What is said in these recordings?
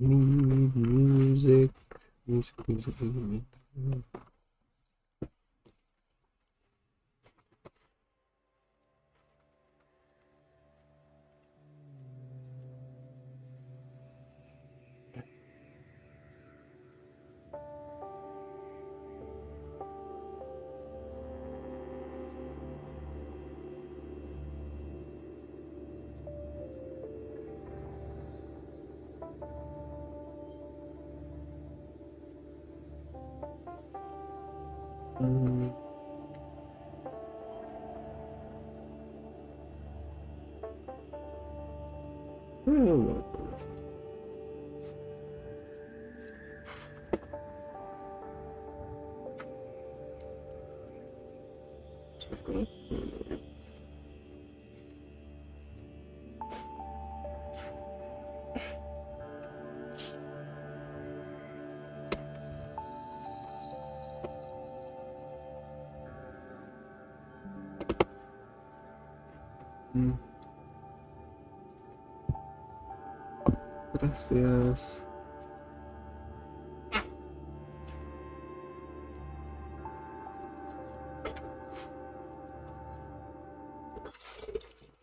Music, music. Gracias.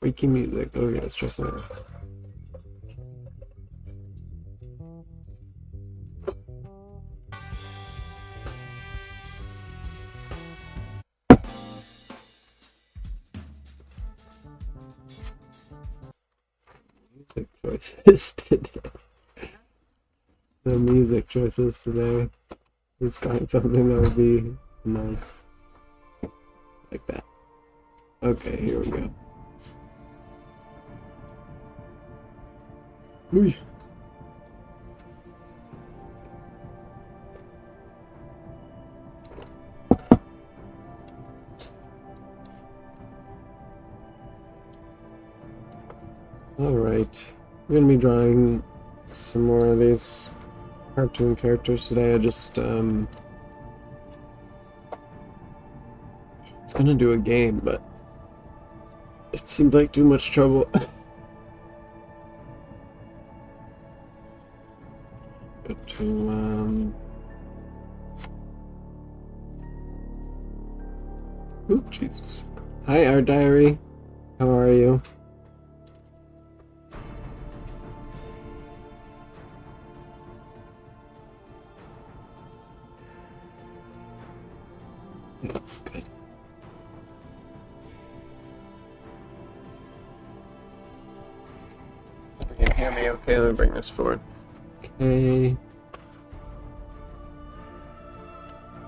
Freaky music. Oh yeah, it's just nice. Music choices today. The music choices today. Just find something that would be nice. Like that. Okay, here we go. Ooh. Alright, I'm gonna be drawing some more of these cartoon characters today. I just, it's gonna do a game, but it seemed like too much trouble. Go to, oh, Jesus. Hi, our diary. How are you? That's good. You can hear me okay? Let me bring this forward. Okay.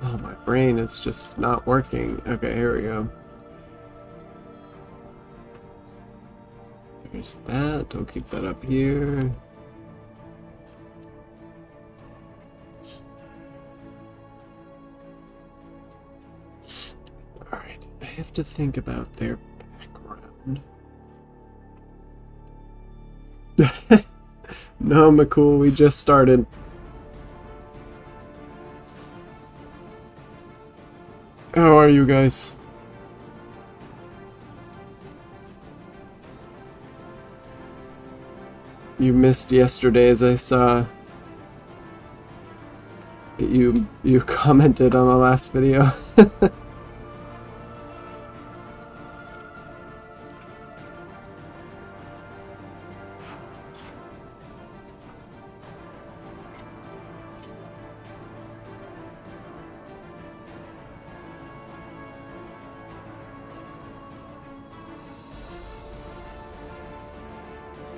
Oh, my brain is just not working. Okay, here we go. There's that. I'll keep that up here. Alright, I have to think about their background. No, McCool, we just started. How are you guys? You missed yesterday's. I saw you commented on the last video.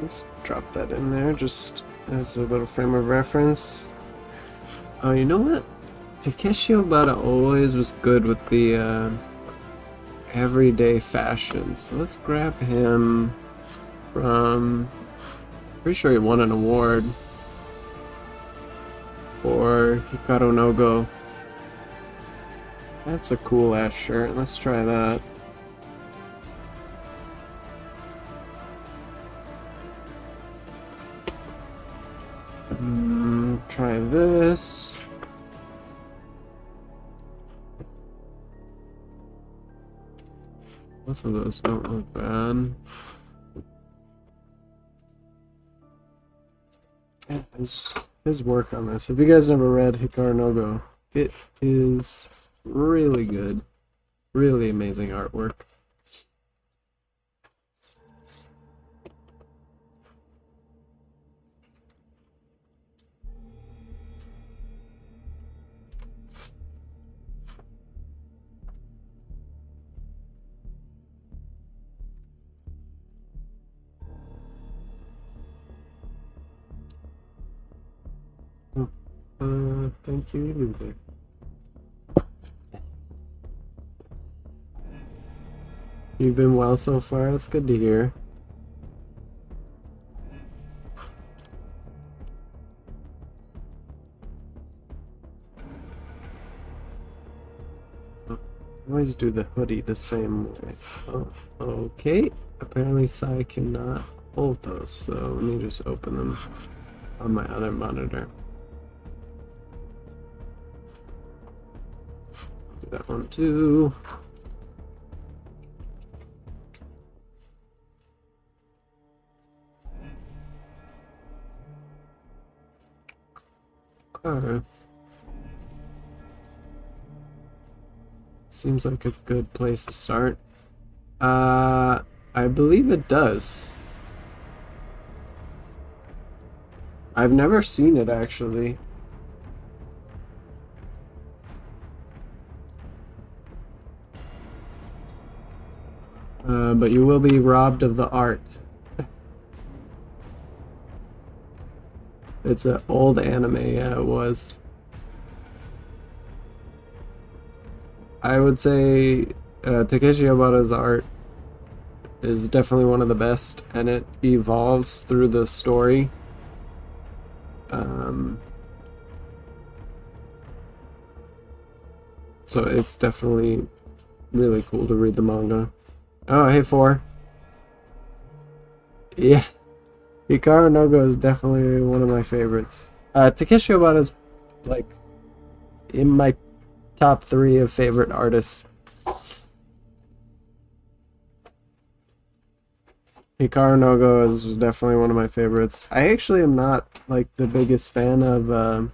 Let's drop that in there just as a little frame of reference. Oh, you know what? Takeshi Obata always was good with the everyday fashion. So let's grab him from... Pretty sure he won an award for Hikaru no Go. That's a cool ass shirt. Let's try that. Try this. Both of those don't look bad. Yeah, his work on this. If you guys never read Hikaru no Go, it is really good. Really amazing artwork. Thank you, loser. You've been well so far. That's good to hear. I always do the hoodie the same way. Oh, okay. Apparently Sai cannot hold those, so let me just open them on my other monitor. Do that one too. Okay. Seems like a good place to start. I believe it does. I've never seen it actually. But you will be robbed of the art. It's an old anime, yeah, it was. I would say Takeshi Obata's art is definitely one of the best, and it evolves through the story. So it's definitely really cool to read the manga. Oh, hey, 4. Yeah, Hikaru no Go is definitely one of my favorites. Takeshi Obata's like in my top 3 of favorite artists. Hikaru no Go is definitely one of my favorites. I actually am not like the biggest fan of.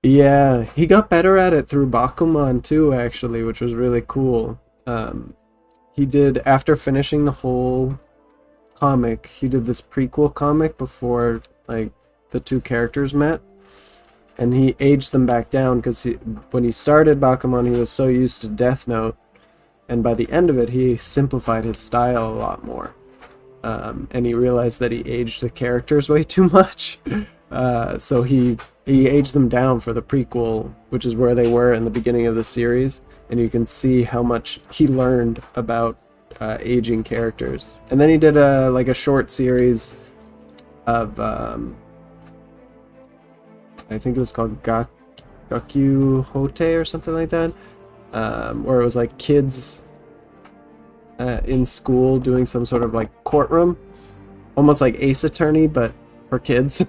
Yeah, he got better at it through Bakuman too, actually, which was really cool. He did, after finishing the whole comic, he did this prequel comic before like the two characters met, and he aged them back down because when he started Bakuman, he was so used to Death Note, and by the end of it, he simplified his style a lot more. And he realized that he aged the characters way too much. So he aged them down for the prequel, which is where they were in the beginning of the series, and you can see how much he learned about aging characters. And then he did a short series of I think it was called Gakyu Hote or something like that, where it was like kids in school doing some sort of like courtroom, almost like Ace Attorney, but for kids.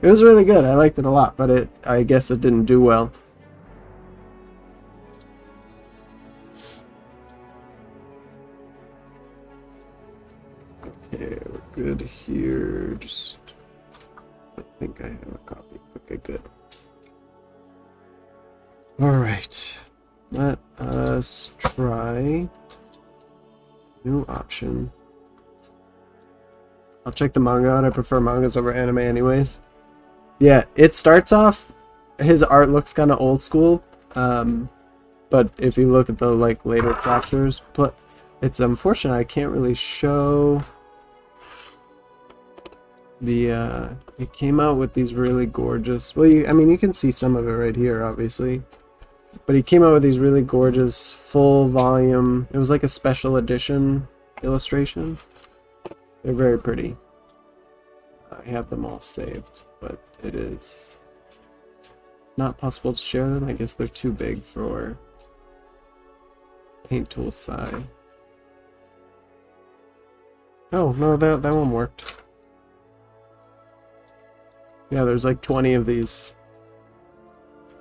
It was really good. I liked it a lot, but I guess it didn't do well. Okay, we're good here. Just, I think I have a copy. Okay, good. Alright. Let us try new option. I'll check the manga out. I prefer mangas over anime anyways. Yeah, it starts off, his art looks kind of old school, but if you look at the like later chapters, it's unfortunate I can't really show the it came out with these really gorgeous, well, I mean you can see some of it right here obviously, but he came out with these really gorgeous full volume, it was like a special edition illustration. They're very pretty. I have them all saved, but it is not possible to share them. I guess they're too big for Paint Tool Sai. Oh, no, that one worked. Yeah, there's like 20 of these.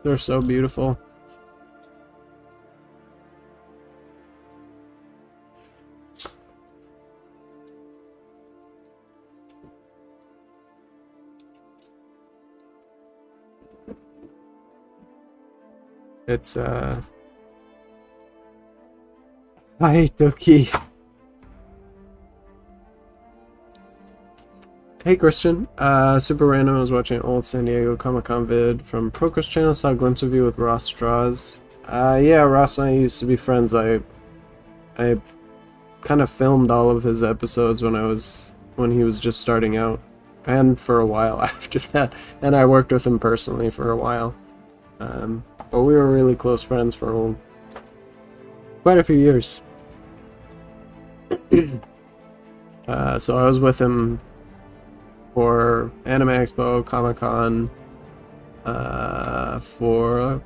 They're so beautiful. It's hi Toki. Hey Christian, super random. I was watching an old San Diego Comic Con vid from Procris channel. Saw a glimpse of you with Ross Straws. Yeah, Ross and I used to be friends. I kind of filmed all of his episodes when he was just starting out, and for a while after that. And I worked with him personally for a while. But we were really close friends for quite a few years. So I was with him for Anime Expo, Comic Con, for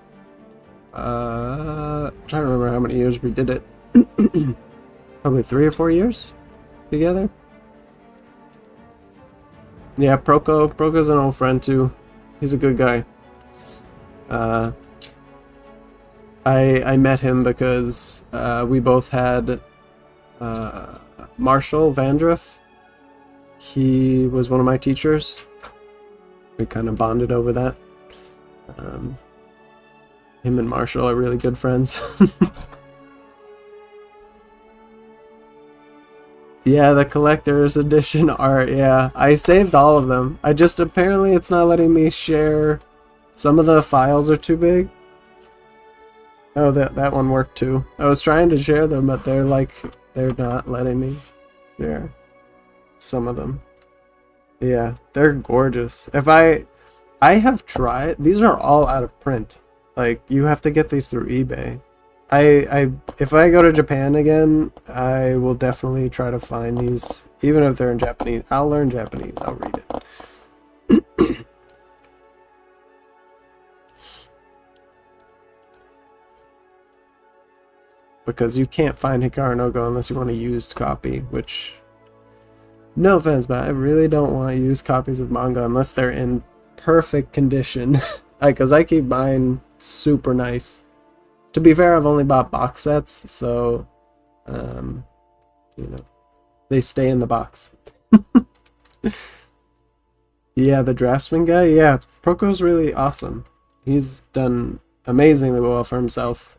I'm trying to remember how many years we did it. Probably 3 or 4 years together. Yeah, Proko's an old friend too. He's a good guy. I met him because we both had Marshall Vandruff. He was one of my teachers. We kind of bonded over that. Him and Marshall are really good friends. Yeah, the collector's edition art, yeah. I saved all of them. I just, apparently it's not letting me share. Some of the files are too big. Oh, that one worked too. I was trying to share them, but they're not letting me share some of them. Yeah, they're gorgeous. I have tried, these are all out of print. Like, you have to get these through eBay. If I go to Japan again, I will definitely try to find these, even if they're in Japanese. I'll learn Japanese. I'll read it. Because you can't find Hikaru no Go unless you want a used copy, which, no offense, but I really don't want used copies of manga unless they're in perfect condition. Because I keep mine super nice. To be fair, I've only bought box sets, so, you know, they stay in the box. Yeah, the draftsman guy, yeah, Proko's really awesome. He's done amazingly well for himself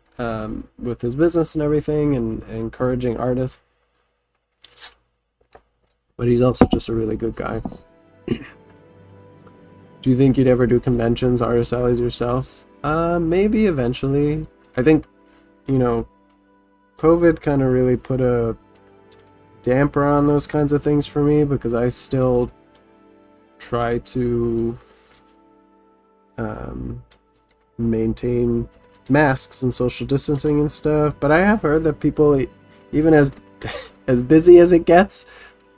with his business and everything, and encouraging artists. But he's also just a really good guy. Do you think you'd ever do conventions, artist alleys yourself? Maybe eventually. I think, you know, COVID kind of really put a damper on those kinds of things for me, because I still try to maintain masks and social distancing and stuff. But I have heard that people, even as busy as it gets,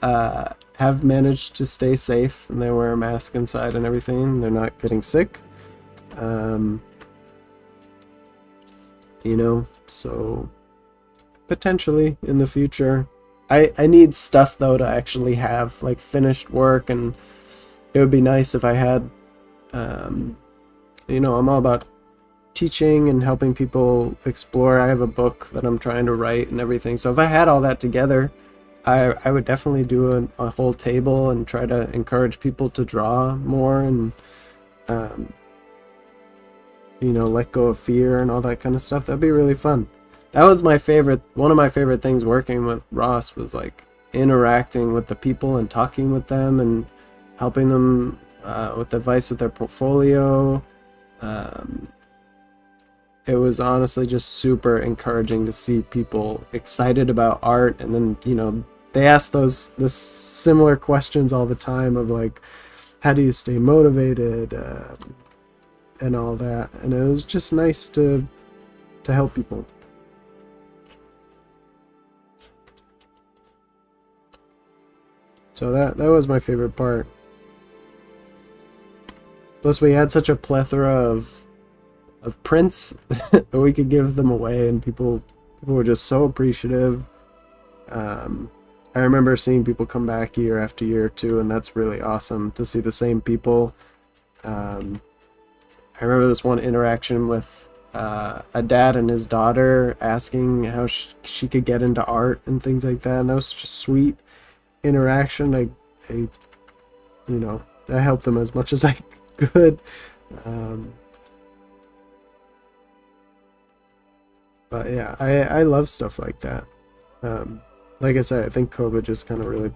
have managed to stay safe, and they wear a mask inside and everything. They're not getting sick. You know, so potentially in the future. I need stuff though to actually have, like, finished work, and it would be nice if I had, you know, I'm all about teaching and helping people explore. I have a book that I'm trying to write and everything, so if I had all that together, I would definitely do a whole table and try to encourage people to draw more, and you know, let go of fear and all that kind of stuff. That'd be really fun. That was my favorite, one of my favorite things working with Ross, was like interacting with the people and talking with them and helping them with advice with their portfolio. It was honestly just super encouraging to see people excited about art, and then, you know, they ask the similar questions all the time of like, how do you stay motivated, and all that, and it was just nice to help people. So that was my favorite part. Plus, we had such a plethora of prints that we could give them away, and people were just so appreciative. I remember seeing people come back year after year too, and that's really awesome to see the same people. I remember this one interaction with a dad and his daughter asking how she could get into art and things like that, and that was such a sweet interaction. I you know, I helped them as much as I could. But yeah, I love stuff like that. Um, like I said, I think COVID just kind of really,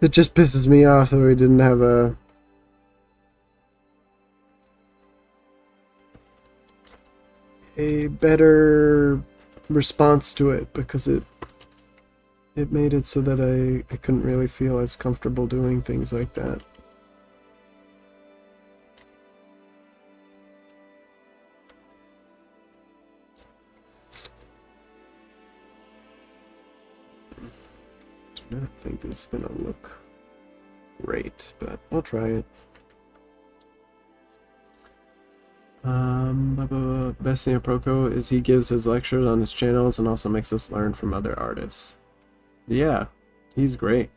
it just pisses me off that we didn't have a better response to it, because it made it so that I couldn't really feel as comfortable doing things like that. I don't think this is gonna look great, but I'll try it. Best thing of Proco is he gives his lectures on his channels and also makes us learn from other artists. Yeah, he's great.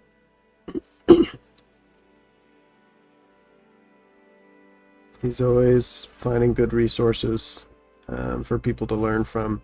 He's always finding good resources for people to learn from.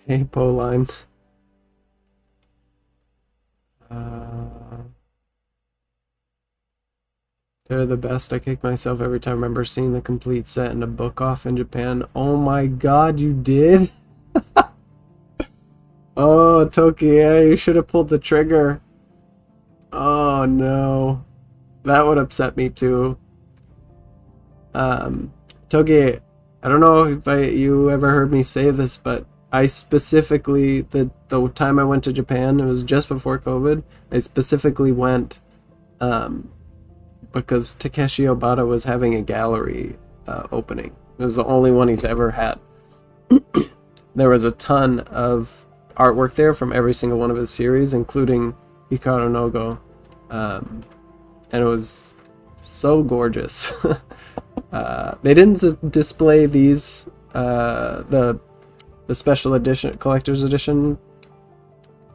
Hey, Poline. They're the best. I kick myself every time I remember seeing the complete set in a book off in Japan. Oh my god, you did? Oh, Toki, yeah, you should have pulled the trigger. Oh no. That would upset me too. Toki, I don't know if you ever heard me say this, but I specifically, the time I went to Japan, it was just before COVID, I specifically went because Takeshi Obata was having a gallery opening. It was the only one he's ever had. There was a ton of artwork there from every single one of his series, including Hikaru no Go. And it was so gorgeous. They didn't display these, the special edition, collector's edition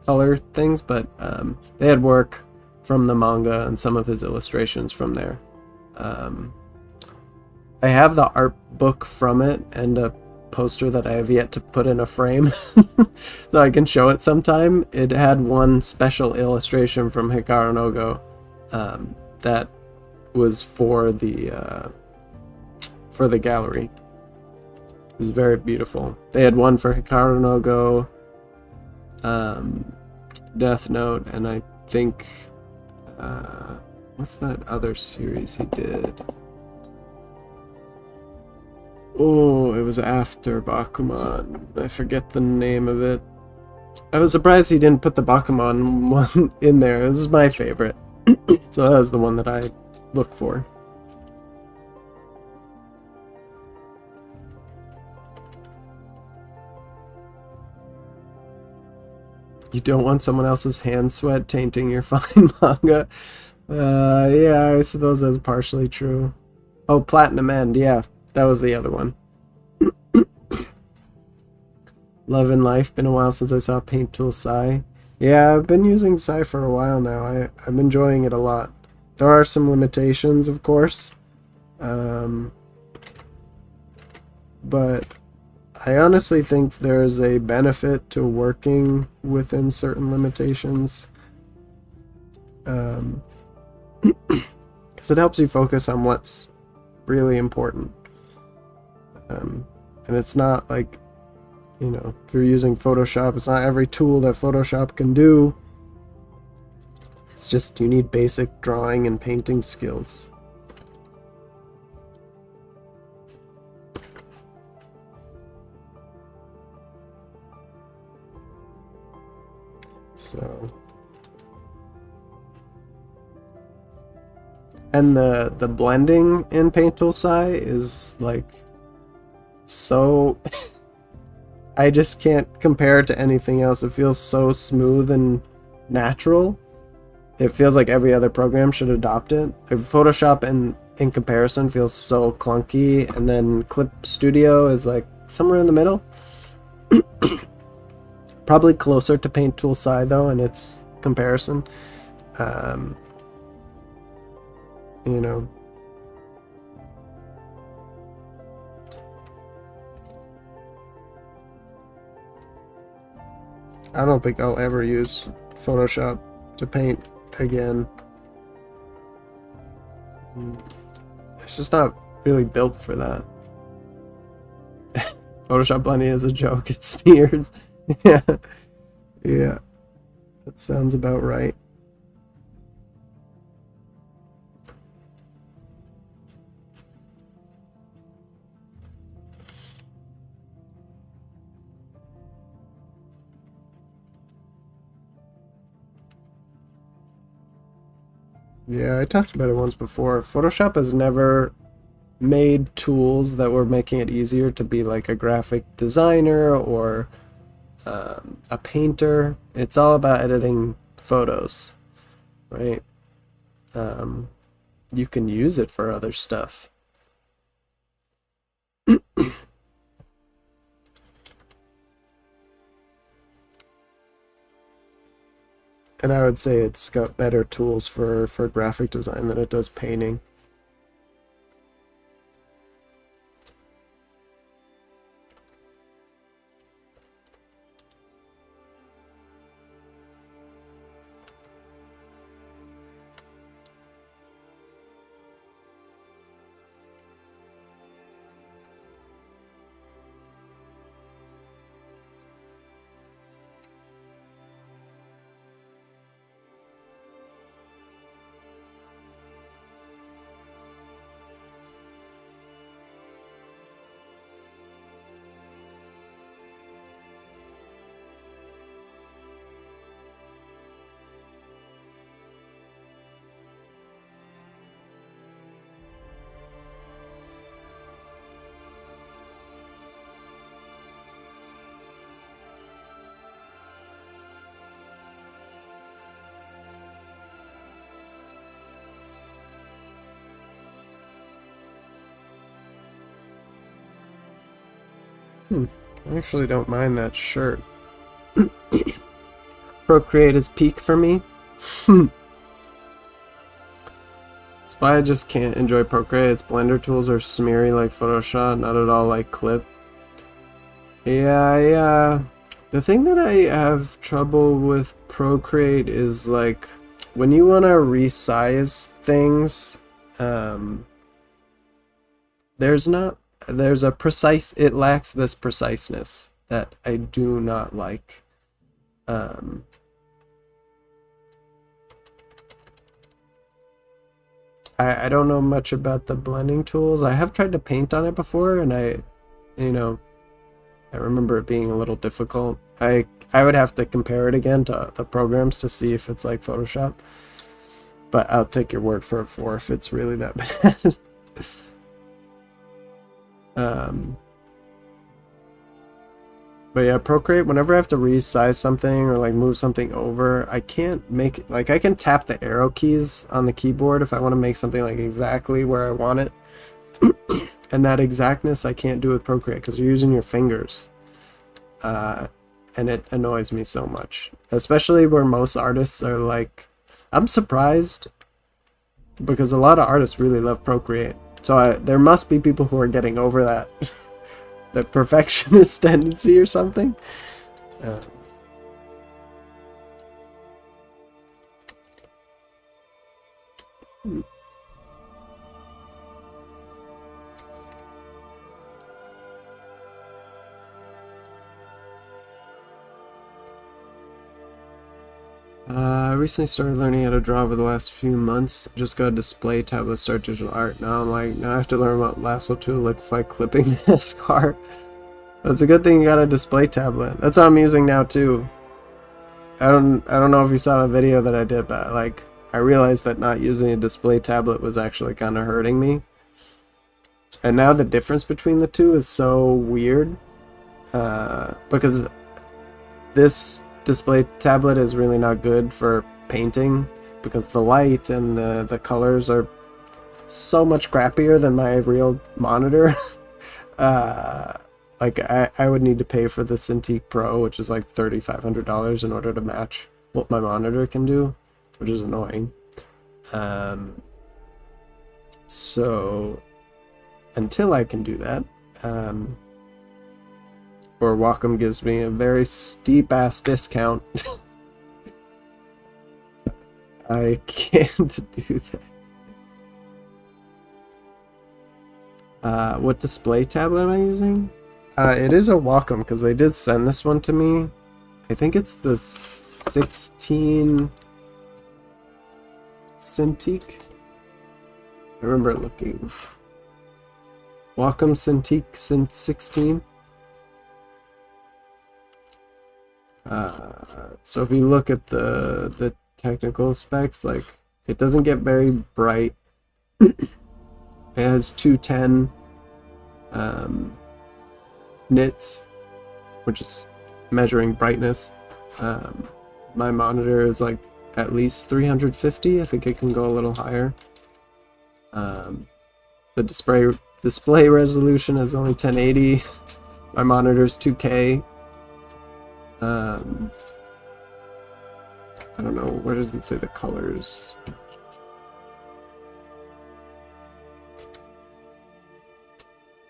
color things, but they had work from the manga and some of his illustrations from there. I have the art book from it and a poster that I have yet to put in a frame so I can show it sometime. It had one special illustration from Hikaru no Go that was for the gallery. It was very beautiful. They had one for Hikaru no Go, Death Note, and I think what's that other series he did? Oh, it was after Bakuman. I forget the name of it. I was surprised he didn't put the Bakuman one in there. This is my favorite. So that was the one that I look for. You don't want someone else's hand sweat tainting your fine manga? Yeah, I suppose that's partially true. Oh, Platinum End, yeah. That was the other one. Love and Life. Been a while since I saw Paint Tool Sai. Yeah, I've been using Sai for a while now. I'm enjoying it a lot. There are some limitations, of course, but I honestly think there's a benefit to working within certain limitations, because it helps you focus on what's really important. And it's not like, if you're using Photoshop, it's not every tool that Photoshop can do. It's just you need basic drawing and painting skills. So, and the blending in Paint Tool Sai is like so I just can't compare it to anything else. It feels so smooth and natural. It feels like every other program should adopt it. Photoshop in comparison feels so clunky, and then Clip Studio is like somewhere in the middle. Probably closer to Paint Tool Sai though in its comparison. You know. I don't think I'll ever use Photoshop to paint again. It's just not really built for that. Photoshop blending is a joke. It smears. Yeah. Yeah. That sounds about right. Yeah, I talked about it once before. Photoshop has never made tools that were making it easier to be like a graphic designer or a painter. It's all about editing photos, right? You can use it for other stuff. And I would say it's got better tools for graphic design than it does painting. I actually don't mind that shirt. Procreate is peak for me. That's why I just can't enjoy Procreate. Its Blender tools are smeary like Photoshop, not at all like Clip. Yeah, the thing that I have trouble with Procreate is like when you want to resize things, it lacks this preciseness that I do not like. I don't know much about the blending tools. I have tried to paint on it before, and I remember it being a little difficult. I would have to compare it again to the programs to see if it's like Photoshop. But I'll take your word for it for if it's really that bad. But yeah, Procreate, whenever I have to resize something or like move something over, I can't make it, like I can tap the arrow keys on the keyboard if I want to make something like exactly where I want it. And that exactness I can't do with Procreate because you're using your fingers. And it annoys me so much. Especially where most artists are like, I'm surprised because a lot of artists really love Procreate. So there must be people who are getting over that that perfectionist tendency or something. Uh, I recently started learning how to draw over the last few months. Just got a display tablet, start digital art. Now I'm like, now I have to learn what lasso tool looks like clipping NASCAR. That's a good thing you got a display tablet. That's what I'm using now too. I don't know if you saw the video that I did, but like I realized that not using a display tablet was actually kind of hurting me. And now the difference between the two is so weird. Because this display tablet is really not good for painting because the light and the colors are so much crappier than my real monitor. Like I would need to pay for the Cintiq Pro, which is like $3,500 in order to match what my monitor can do, which is annoying. So until I can do that, or Wacom gives me a very steep ass discount, I can't do that. What display tablet am I using? It is a Wacom because they did send this one to me. I think it's the 16 Cintiq. I remember looking. Wacom Cintiq 16. So if you look at the technical specs, like it doesn't get very bright. It has 210 nits, which is measuring brightness. My monitor is like at least 350. I think it can go a little higher. The display resolution is only 1080. My monitor is 2K. I don't know, where does it say the colors?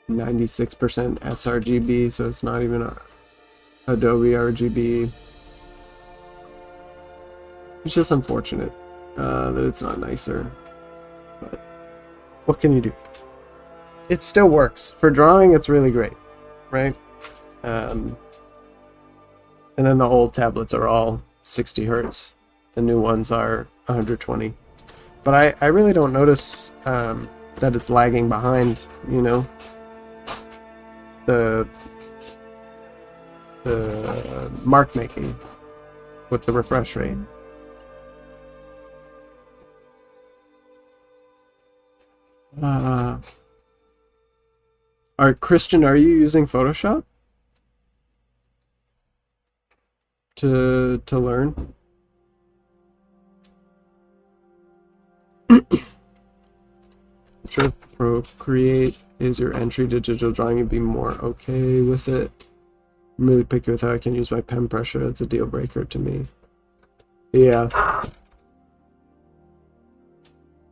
%96 sRGB, so it's not even a Adobe RGB. It's just unfortunate that it's not nicer, but what can you do? It still works. For drawing, it's really great, right? And then the old tablets are all 60 hertz. The new ones are 120. But I really don't notice that it's lagging behind, you know, the mark making with the refresh rate. Christian, are you using Photoshop to learn? I'm sure Procreate is your entry to digital drawing. You'd be more okay with it. I'm really picky with how I can use my pen pressure. It's a deal breaker to me. Yeah.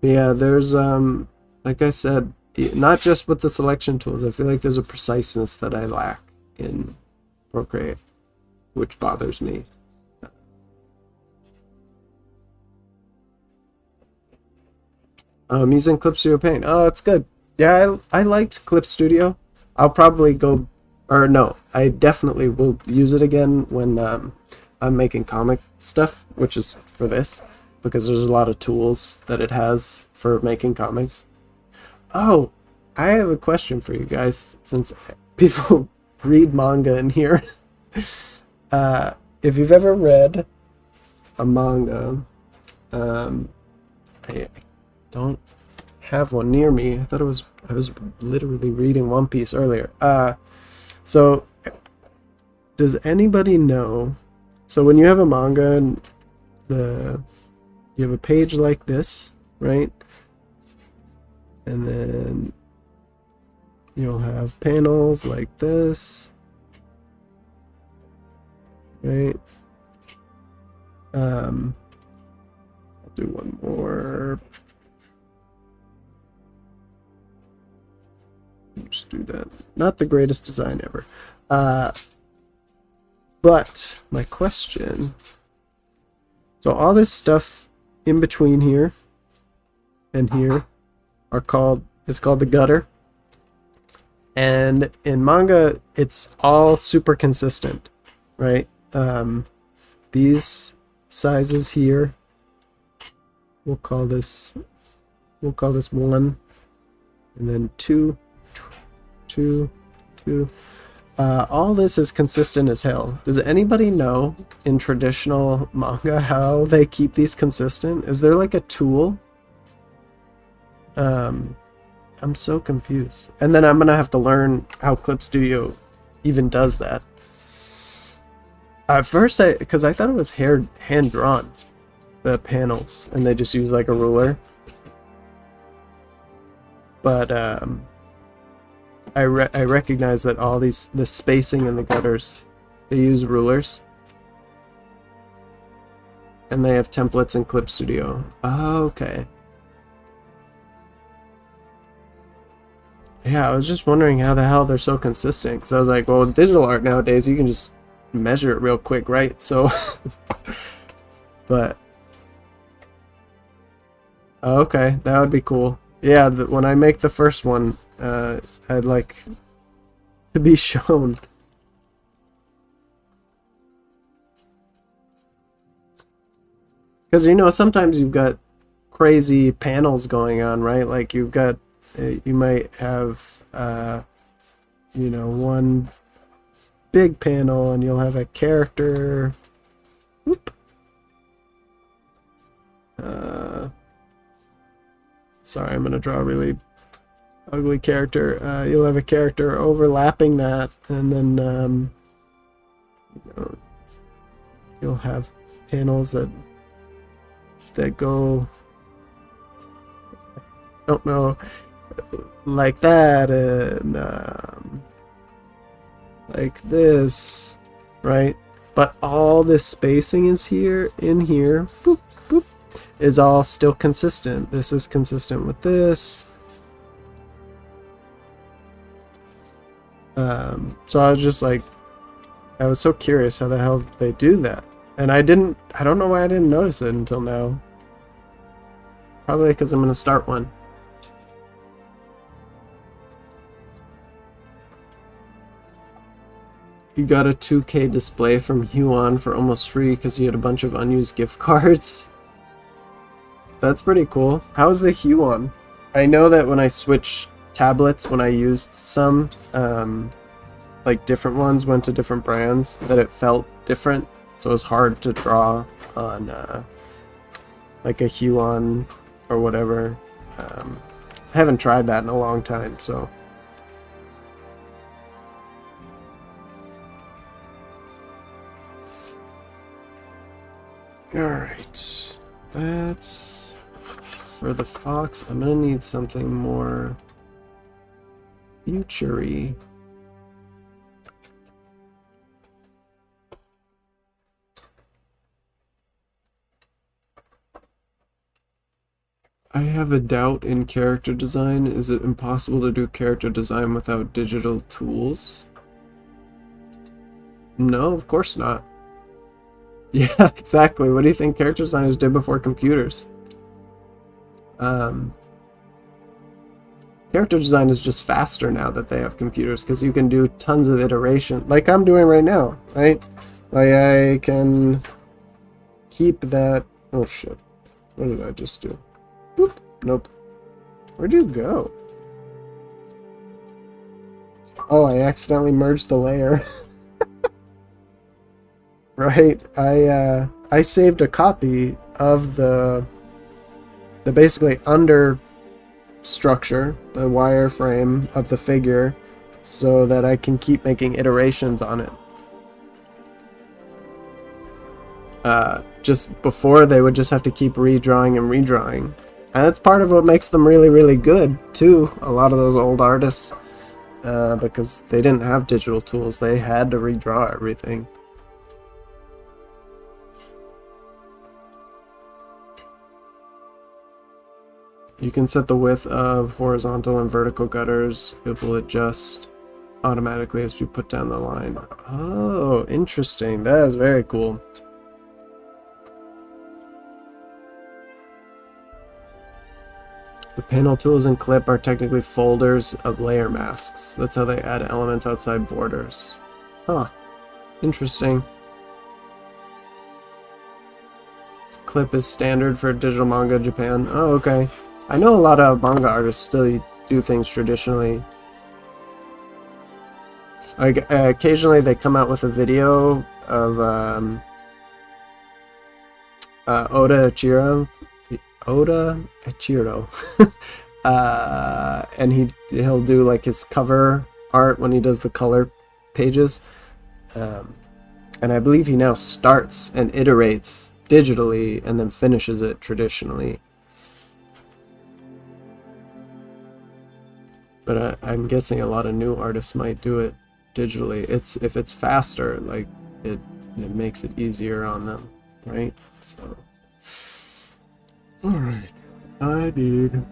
Yeah, there's like I said, not just with the selection tools. I feel like there's a preciseness that I lack in Procreate, which bothers me. I'm using Clip Studio Paint. Oh, it's good. Yeah, I liked Clip Studio. I'll probably go, or no, I definitely will use it again when I'm making comic stuff, which is for this, because there's a lot of tools that it has for making comics. Oh, I have a question for you guys, since people read manga in here. If you've ever read a manga, I don't have one near me. I thought I was literally reading One Piece earlier. So does anybody know? So when you have a manga and you have a page like this, right? And then you'll have panels like this, right? I'll do one more. just do that. Not the greatest design ever. But my question, so all this stuff in between here and here is called the gutter. And in manga, it's all super consistent, right? These sizes here, we'll call this 1, and then 2, 2, 2. All this is consistent as hell. Does anybody know in traditional manga how they keep these consistent? Is there like a tool? I'm so confused. And then I'm gonna have to learn how Clip Studio even does that. At first, because I thought it was hand drawn, the panels, and they just use like a ruler. But I recognize that all the spacing in the gutters, they use rulers, and they have templates in Clip Studio. Oh, okay. Yeah, I was just wondering how the hell they're so consistent, because I was like, well, digital art nowadays, you can just measure it real quick, right? So, but, okay, that would be cool. Yeah, when I make the first one, I'd like to be shown. Because, you know, sometimes you've got crazy panels going on, right? Like, you've got, you might have, you know, one big panel and you'll have a character. Whoop. Sorry, I'm going to draw a really ugly character. You'll have a character overlapping that, and then you know, you'll have panels that go, I don't know, like that, and like this, right? But all this spacing is here, in here, boop, boop, is all still consistent. This is consistent with this. So I was just like, I was so curious how the hell they do that. And I don't know why I didn't notice it until now. Probably because I'm going to start one. You got a 2K display from Huon for almost free because you had a bunch of unused gift cards. That's pretty cool. How's the Huon? I know that when I switched tablets, when I used some, like different ones went to different brands, that it felt different. So it was hard to draw on like a Huon or whatever. I haven't tried that in a long time, so. Alright, that's for the fox. I'm gonna need something more future-y. I have a doubt in character design. Is it impossible to do character design without digital tools? No, of course not. Yeah, exactly. What do you think character designers did before computers? Character design is just faster now that they have computers, because you can do tons of iteration, like I'm doing right now, right? Like I can keep that. Oh shit! What did I just do? Boop. Nope. Where'd you go? Oh, I accidentally merged the layer. Right, I saved a copy of the basically under structure, the wireframe of the figure, so that I can keep making iterations on it. Just before, they would just have to keep redrawing and redrawing, and that's part of what makes them really, really good too. A lot of those old artists, because they didn't have digital tools, they had to redraw everything. You can set the width of horizontal and vertical gutters. It will adjust automatically as you put down the line. Oh, interesting. That is very cool. The panel tools and clip are technically folders of layer masks. That's how they add elements outside borders. Huh. Interesting. Clip is standard for digital manga Japan. Oh, okay. I know a lot of manga artists still do things traditionally. Like, occasionally they come out with a video of Oda Ichiro, and he'll do like his cover art when he does the color pages, and I believe he now starts and iterates digitally and then finishes it traditionally. But I'm guessing a lot of new artists might do it digitally. If it's faster, like it makes it easier on them, right? So, all right, I need.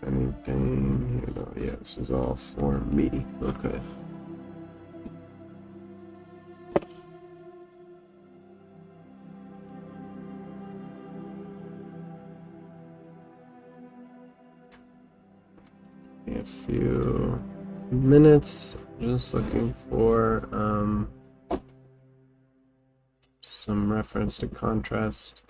Anything here? No, yeah, this is all for me. Okay. A few minutes. Just looking for some reference to contrast.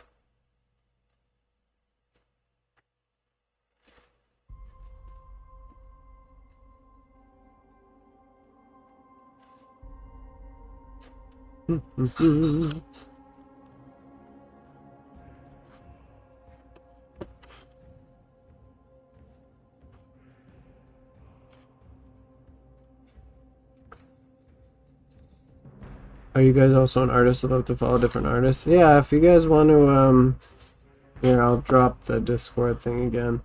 Are you guys also an artist that love to follow different artists? Yeah, if you guys want to, here, I'll drop the Discord thing again.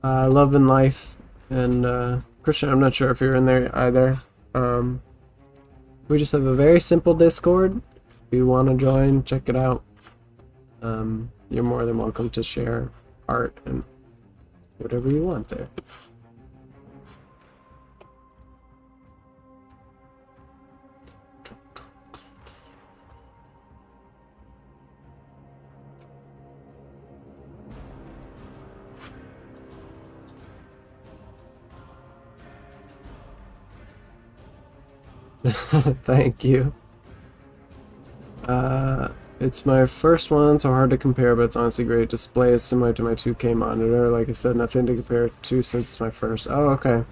Love and Life, and Christian, I'm not sure if you're in there either. We just have a very simple Discord. If you want to join, check it out. You're more than welcome to share art and whatever you want there. Thank you. It's my first one, so hard to compare, but it's honestly great. Display is similar to my 2K monitor. Like I said, nothing to compare it to since it's my first. Oh, okay.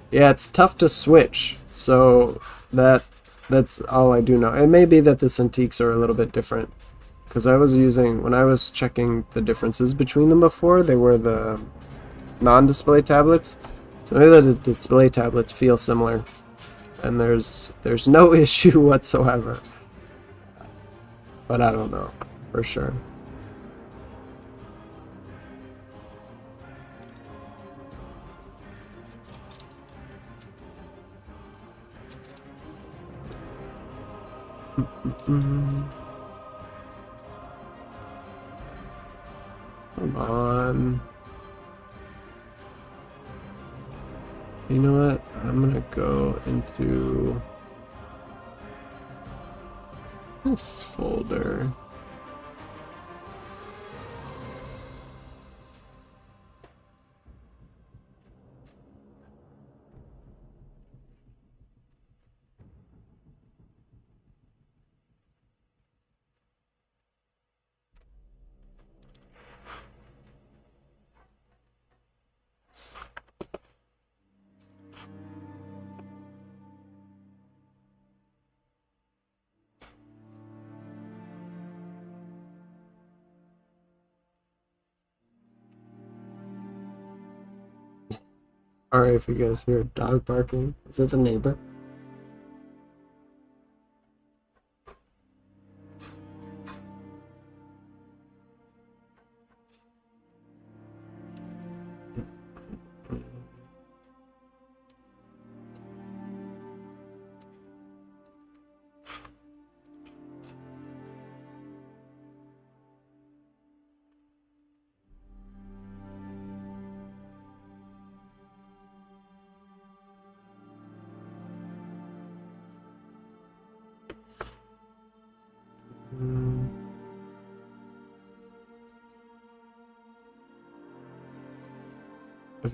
Yeah, it's tough to switch, so that's all I do know. It may be that the Cintiqs are a little bit different, because when I was checking the differences between them before, they were the non-display tablets. So maybe the display tablets feel similar, and there's no issue whatsoever. But I don't know for sure. Come on. You know what? I'm gonna go into this folder. Sorry if you guys hear a dog barking. Is it the neighbor?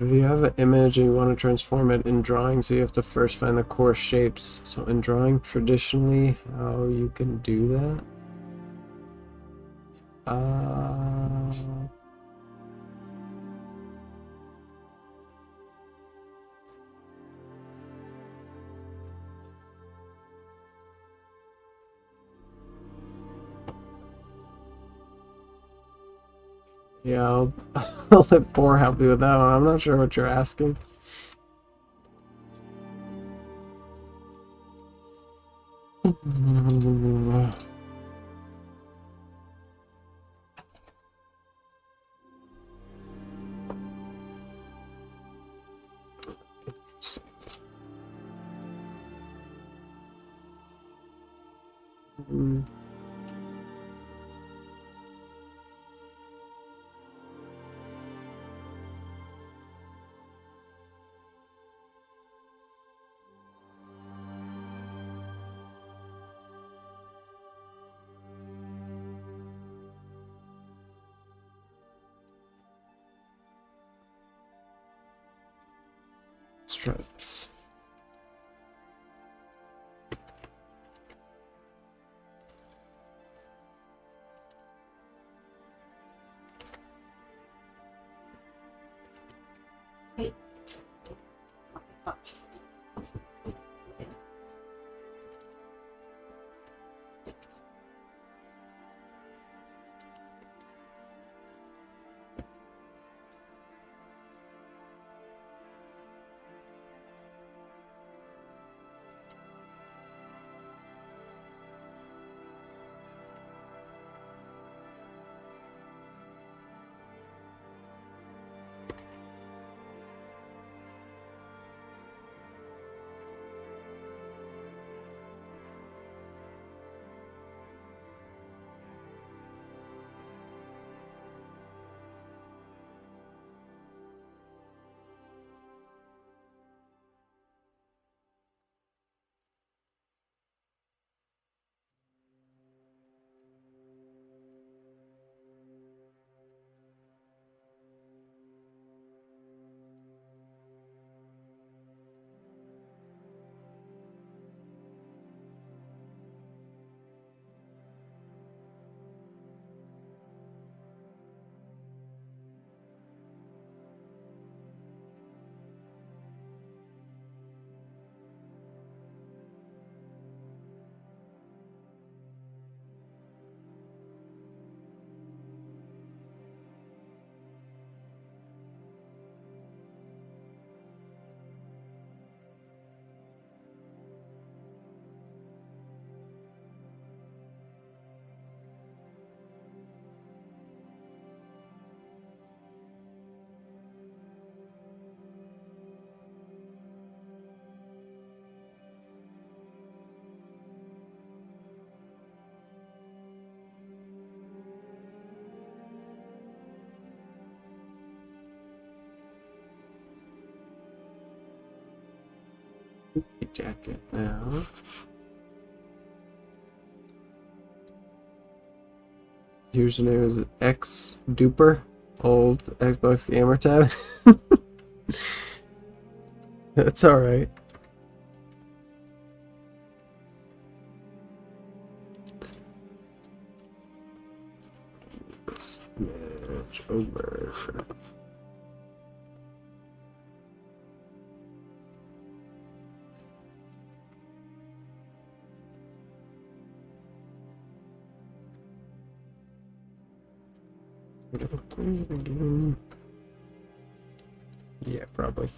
If you have an image and you want to transform it in drawing, so you have to first find the core shapes. So in drawing, traditionally, how you can do that? Yeah, I'll let Boar help you with that one. I'm not sure what you're asking. Mm. Let's try this. Jacket now. Username is X Duper, old Xbox gamer tab. That's alright. Let's manage over. Yeah, probably.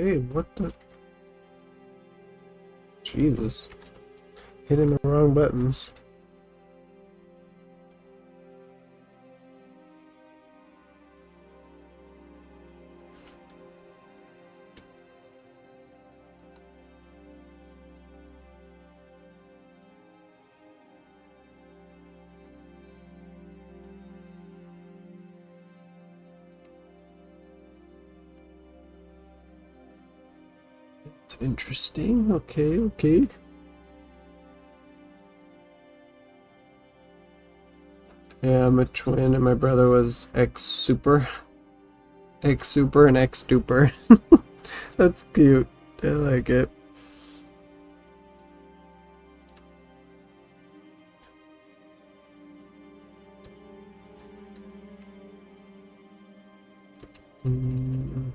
Hey, what the? Jesus. Hitting the wrong buttons. It's interesting. Okay, okay. Yeah, I'm a twin and my brother was ex-super. Ex-super and ex-duper. That's cute. I like it. Mm.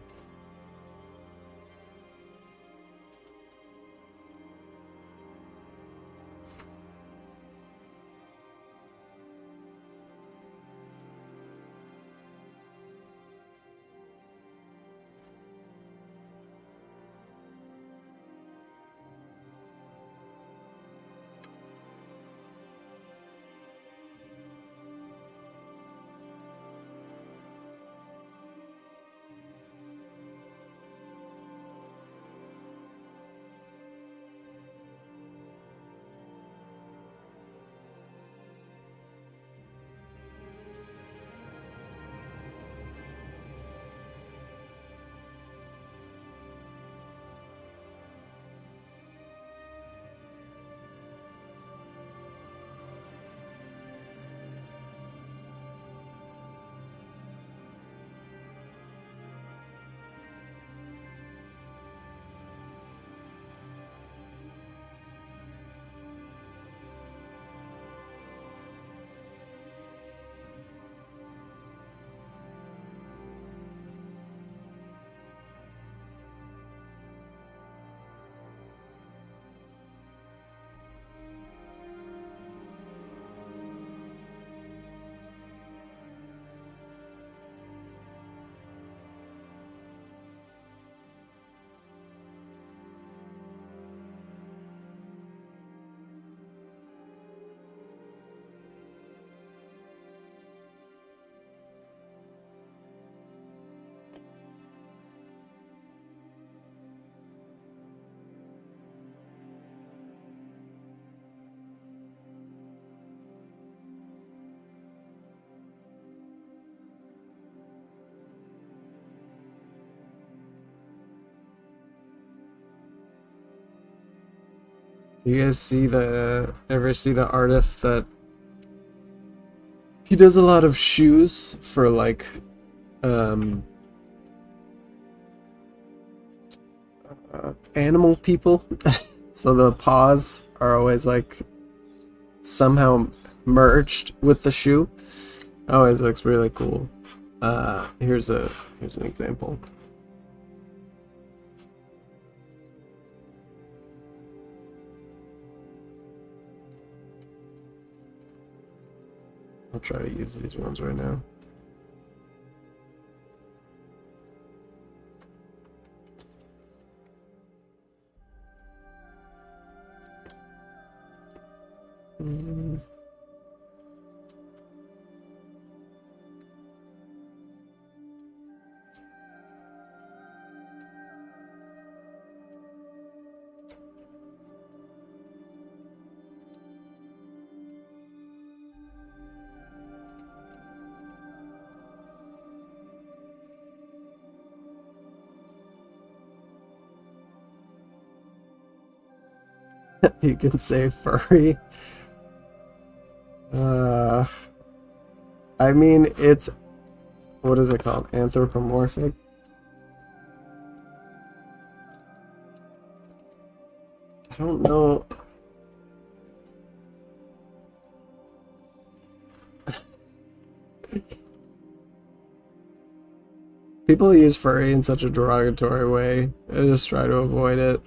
You guys see the ever see the artist that he does a lot of shoes for like um animal people. So the paws are always like somehow merged with the shoe. Always looks really cool. Here's an example. I'll try to use these ones right now. Mm. You can say furry. Uh, I mean, it's what is it called? Anthropomorphic. I don't know. People use furry in such a derogatory way. I just try to avoid it.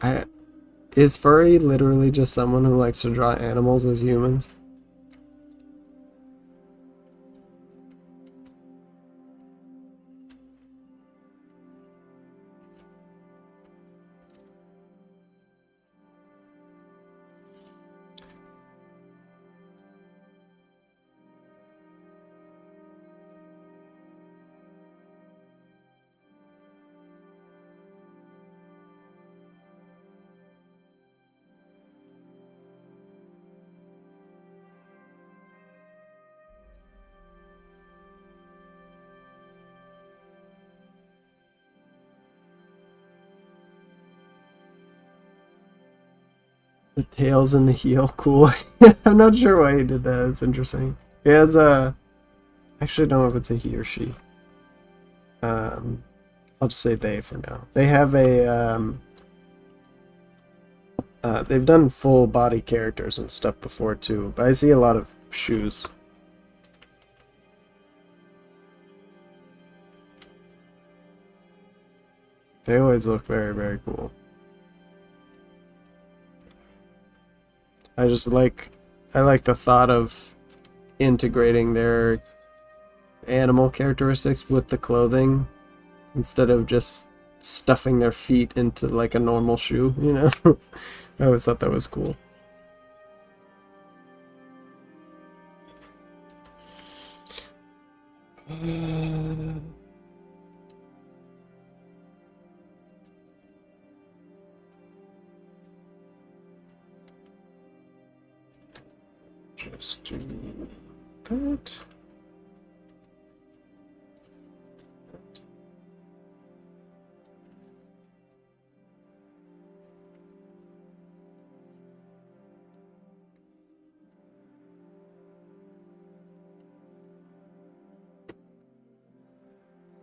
I Is furry literally just someone who likes to draw animals as humans? The tails and the heel, cool. I'm not sure why he did that. It's interesting. He has a. Actually, I don't know if it's a he or she. I'll just say they for now. They have a. They've done full body characters and stuff before too, but I see a lot of shoes. They always look very, very cool. I like the thought of integrating their animal characteristics with the clothing instead of just stuffing their feet into like a normal shoe, you know? I always thought that was cool. Just do that.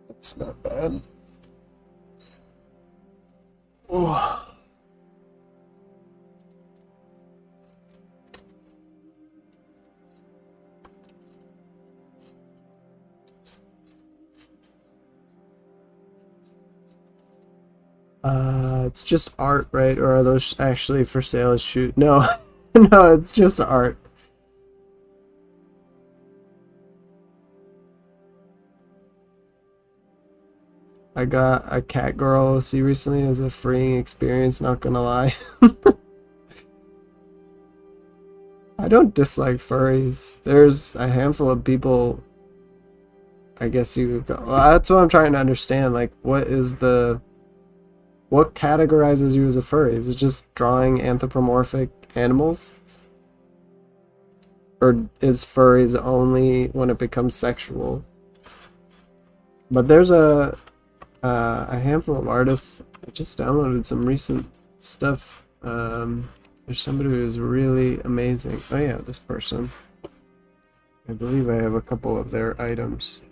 That's not bad. Oh. It's just art, right? Or are those actually for sale as shoot? No, no, it's just art. I got a cat girl OC recently. It was a freeing experience, not gonna lie. I don't dislike furries. There's a handful of people, I guess you could go. Well, that's what I'm trying to understand. Like, what categorizes you as a furry? Is it just drawing anthropomorphic animals? Or is furries only when it becomes sexual? But there's a handful of artists. I just downloaded some recent stuff. There's somebody who is really amazing. Oh yeah, this person. I believe I have a couple of their items.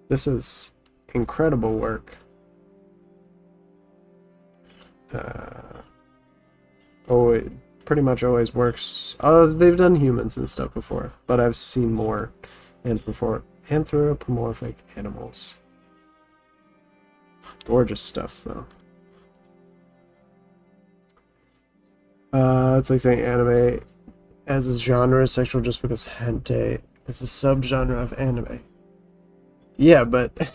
This is incredible work. It pretty much always works. They've done humans and stuff before, but I've seen more anthropomorphic animals. Gorgeous stuff, though. It's like saying anime as a genre is sexual just because hentai is a subgenre of anime. Yeah, but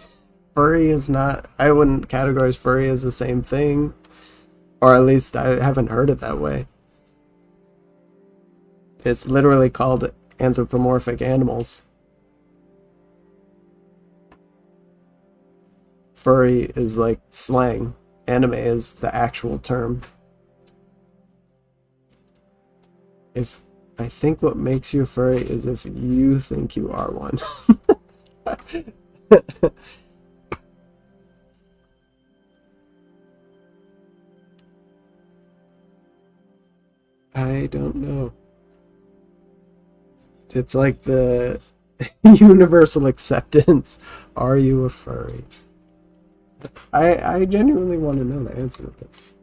furry is not. I wouldn't categorize furry as the same thing. Or at least I haven't heard it that way. It's literally called anthropomorphic animals. Furry is like slang. Anime is the actual term. I think what makes you a furry is if you think you are one. I don't know. It's like the universal acceptance. Are you a furry? I genuinely want to know the answer to this.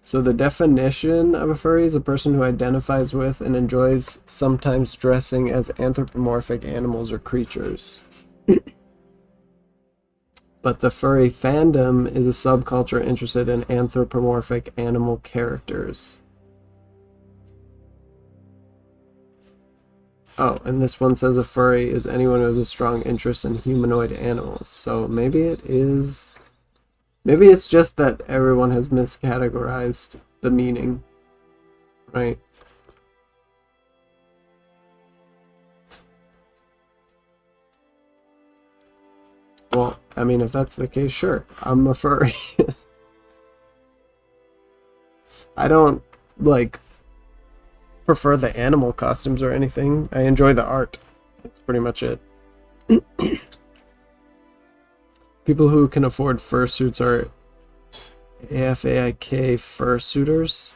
So the definition of a furry is a person who identifies with and enjoys sometimes dressing as anthropomorphic animals or creatures. But the furry fandom is a subculture interested in anthropomorphic animal characters. Oh, and this one says a furry is anyone who has a strong interest in humanoid animals. So maybe it is... Maybe it's just that everyone has miscategorized the meaning, right? Well, I mean, if that's the case, sure, I'm a furry. I don't, like, prefer the animal costumes or anything. I enjoy the art. That's pretty much it. People who can afford fursuits are AFAIK fursuiters.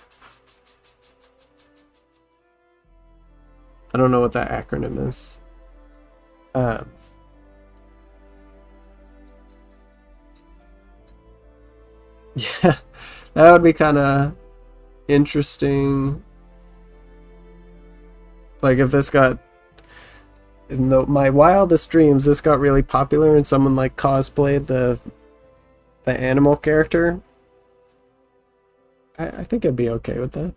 I don't know what that acronym is. Yeah, that would be kind of interesting. Like if this got in my wildest dreams, this got really popular and someone like cosplayed the animal character. I think I'd be okay with that.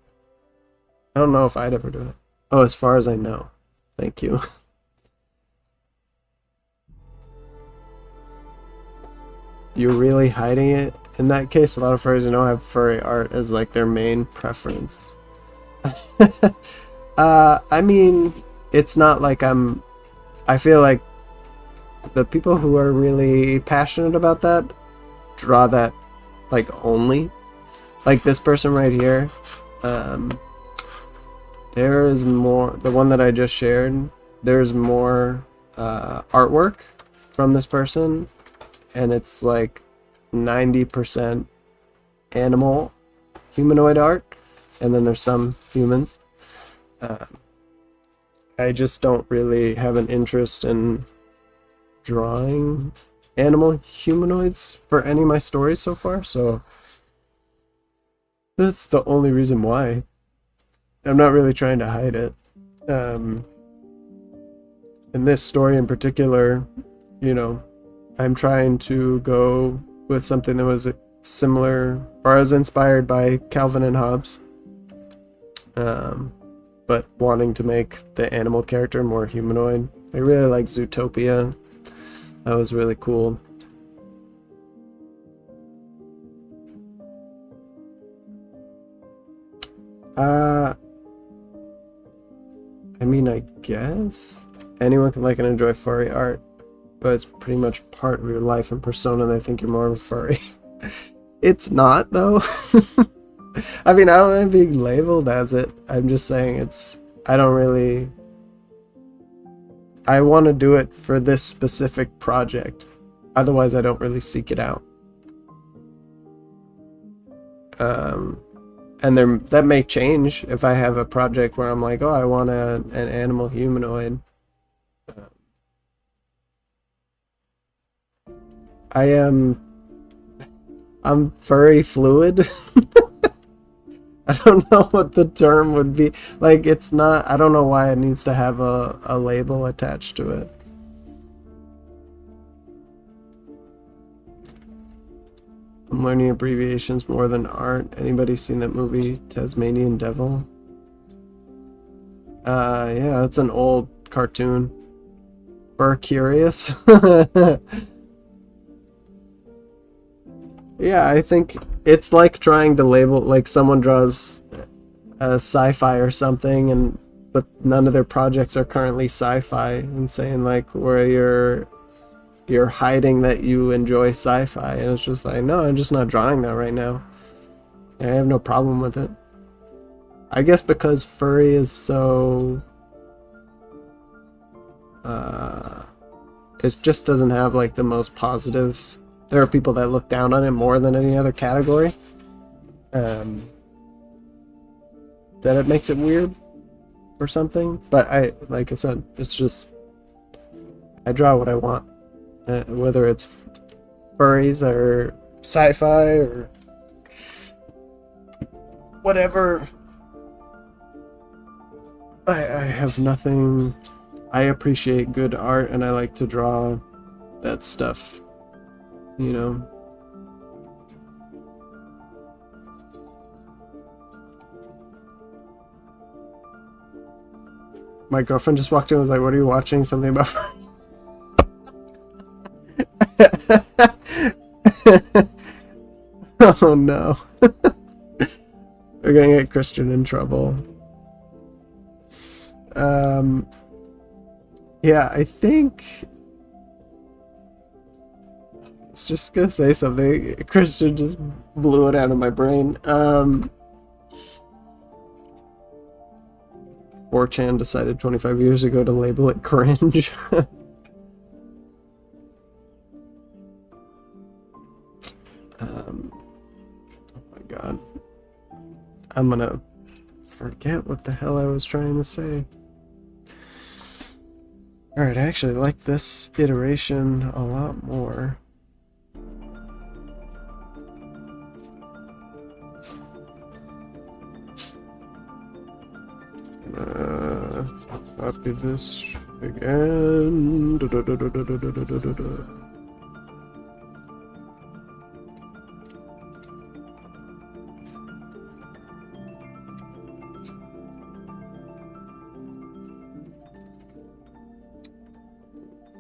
I don't know if I'd ever do it. Oh, as far as I know. Thank you. You're really hiding it? In that case, a lot of furries have furry art as like their main preference. I mean, it's not like I feel like the people who are really passionate about that draw that like only. Like this person right here. There is more, the one that I just shared, there's more artwork from this person, and it's like 90% animal humanoid art, and then there's some humans. I just don't really have an interest in drawing animal humanoids for any of my stories so far, so that's the only reason why. I'm not really trying to hide it. In this story in particular, I'm trying to go with something that was similar, or I was inspired by Calvin and Hobbes, but wanting to make the animal character more humanoid. I really like Zootopia. That was really cool. I mean, I guess anyone can like and enjoy furry art, but it's pretty much part of your life and persona. They think you're more of a furry. It's not, though. I mean, I don't mind being labeled as it. I'm just saying I want to do it for this specific project. Otherwise, I don't really seek it out. And that may change if I have a project where I'm like, oh, I want an animal humanoid. I'm furry fluid. I don't know what the term would be. Like, it's not, I don't know why it needs to have a label attached to it. I'm learning abbreviations more than art. Anybody seen that movie, Tasmanian Devil? Yeah, it's an old cartoon. Fur curious? Yeah, I think it's like trying to label, like someone draws a sci-fi or something, but none of their projects are currently sci-fi, and saying like where you're hiding that you enjoy sci-fi, and it's just like, no, I'm just not drawing that right now. I have no problem with it. I guess because furry is so it just doesn't have like the most positive. There are people that look down on it more than any other category. That it makes it weird or something. But like I said, it's just, I draw what I want. Whether it's furries or sci-fi or whatever. I have nothing. I appreciate good art and I like to draw that stuff. My girlfriend just walked in and was like, what are you watching? Something about oh no. We're gonna get Christian in trouble. Yeah, I think I was just gonna say something. Christian just blew it out of my brain. 4chan decided 25 years ago to label it cringe. god. I'm gonna forget what the hell I was trying to say. Alright, I actually like this iteration a lot more. Copy this again.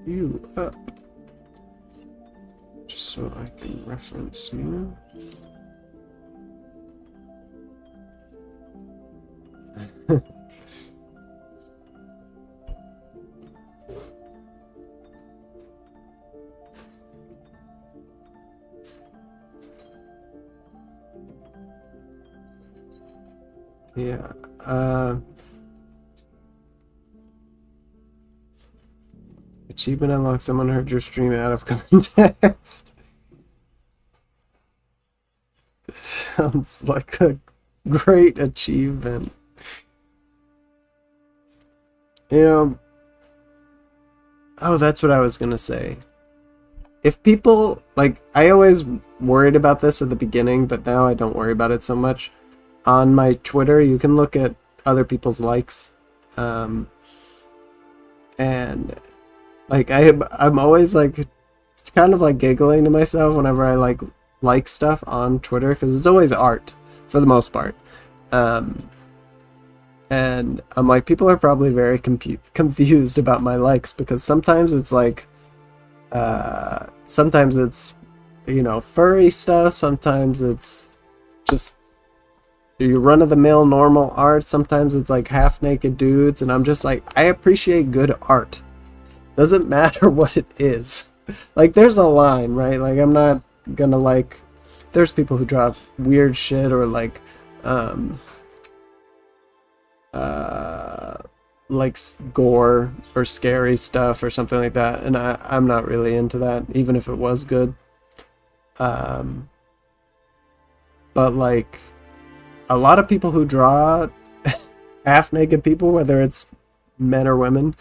You up. Just so I can reference you. Yeah, achievement unlocked. Someone heard your stream out of context. Sounds like a great achievement. You know, oh, that's what I was gonna say. If people, like, I always worried about this at the beginning, but now I don't worry about it so much. On my Twitter, you can look at other people's likes, and like I'm always like, it's kind of like giggling to myself whenever I like stuff on Twitter, because it's always art for the most part, and I'm like, people are probably very confused about my likes, because sometimes it's like, sometimes it's, you know, furry stuff, sometimes it's just your run-of-the-mill normal art, sometimes it's like half-naked dudes, and I'm just like, I appreciate good art. Doesn't matter what it is. Like, there's a line, right? Like, I'm not gonna like, there's people who draw weird shit, or like gore or scary stuff or something like that, and I'm not really into that, even if it was good. But like, a lot of people who draw half-naked people, whether it's men or women,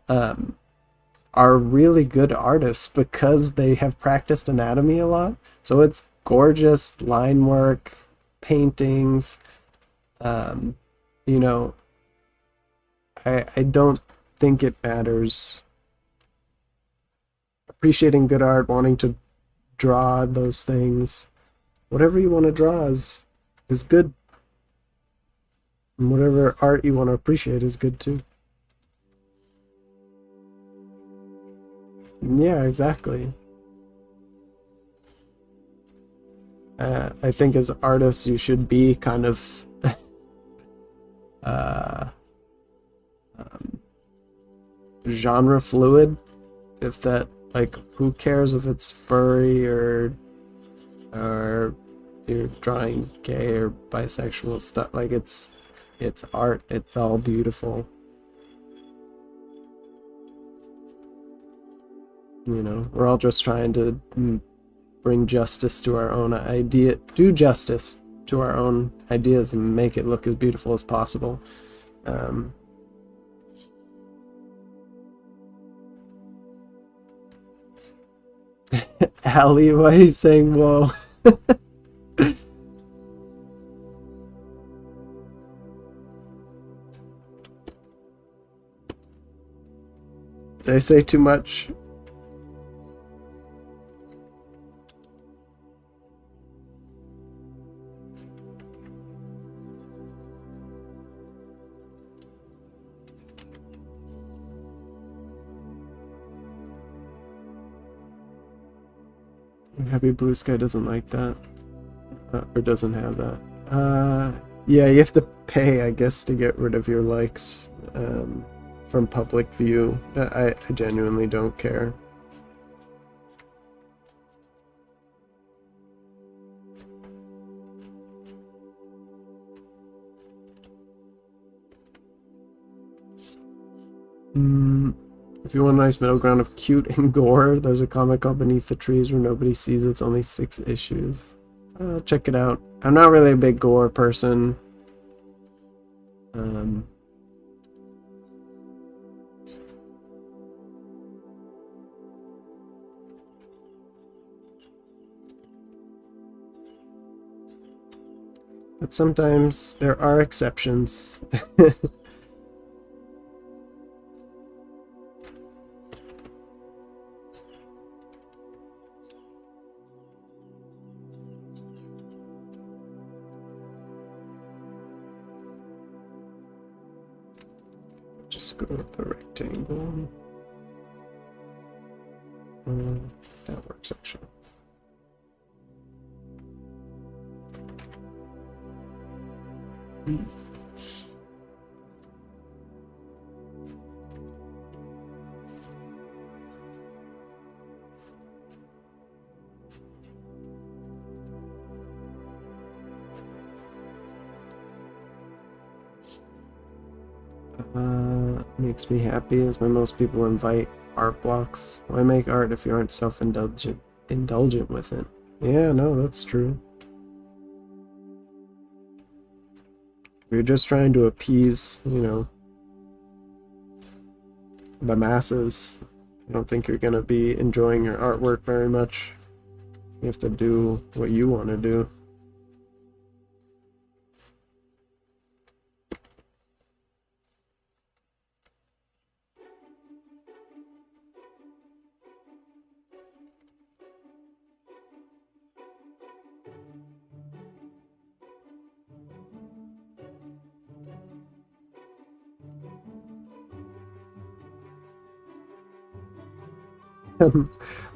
are really good artists because they have practiced anatomy a lot. So it's gorgeous line work, paintings. You know, I don't think it matters. Appreciating good art, wanting to draw those things, whatever you want to draw is good. And whatever art you want to appreciate is good too. Yeah, exactly. I think as artists you should be kind of genre fluid. If that, like, who cares if it's furry or you're drawing gay or bisexual stuff? Like, it's art. It's all beautiful. You know, we're all just trying to bring justice to our own idea, do justice to our own ideas and make it look as beautiful as possible. Ali, why are you saying whoa? Did I say too much? Happy Blue Sky doesn't like that, or doesn't have that. Yeah, you have to pay, I guess, to get rid of your likes from public view. I genuinely don't care. If you want a nice middle ground of cute and gore, there's a comic called Beneath the Trees where nobody sees. It's only 6 issues. check it out. I'm not really a big gore person. But sometimes there are exceptions. Just go with the rectangle. That works actually. Makes me happy is when most people invite art blocks. Why make art if you aren't self-indulgent with it? Yeah, no, that's true. If you're just trying to appease, you know, the masses, I don't think you're gonna be enjoying your artwork very much. You have to do what you want to do.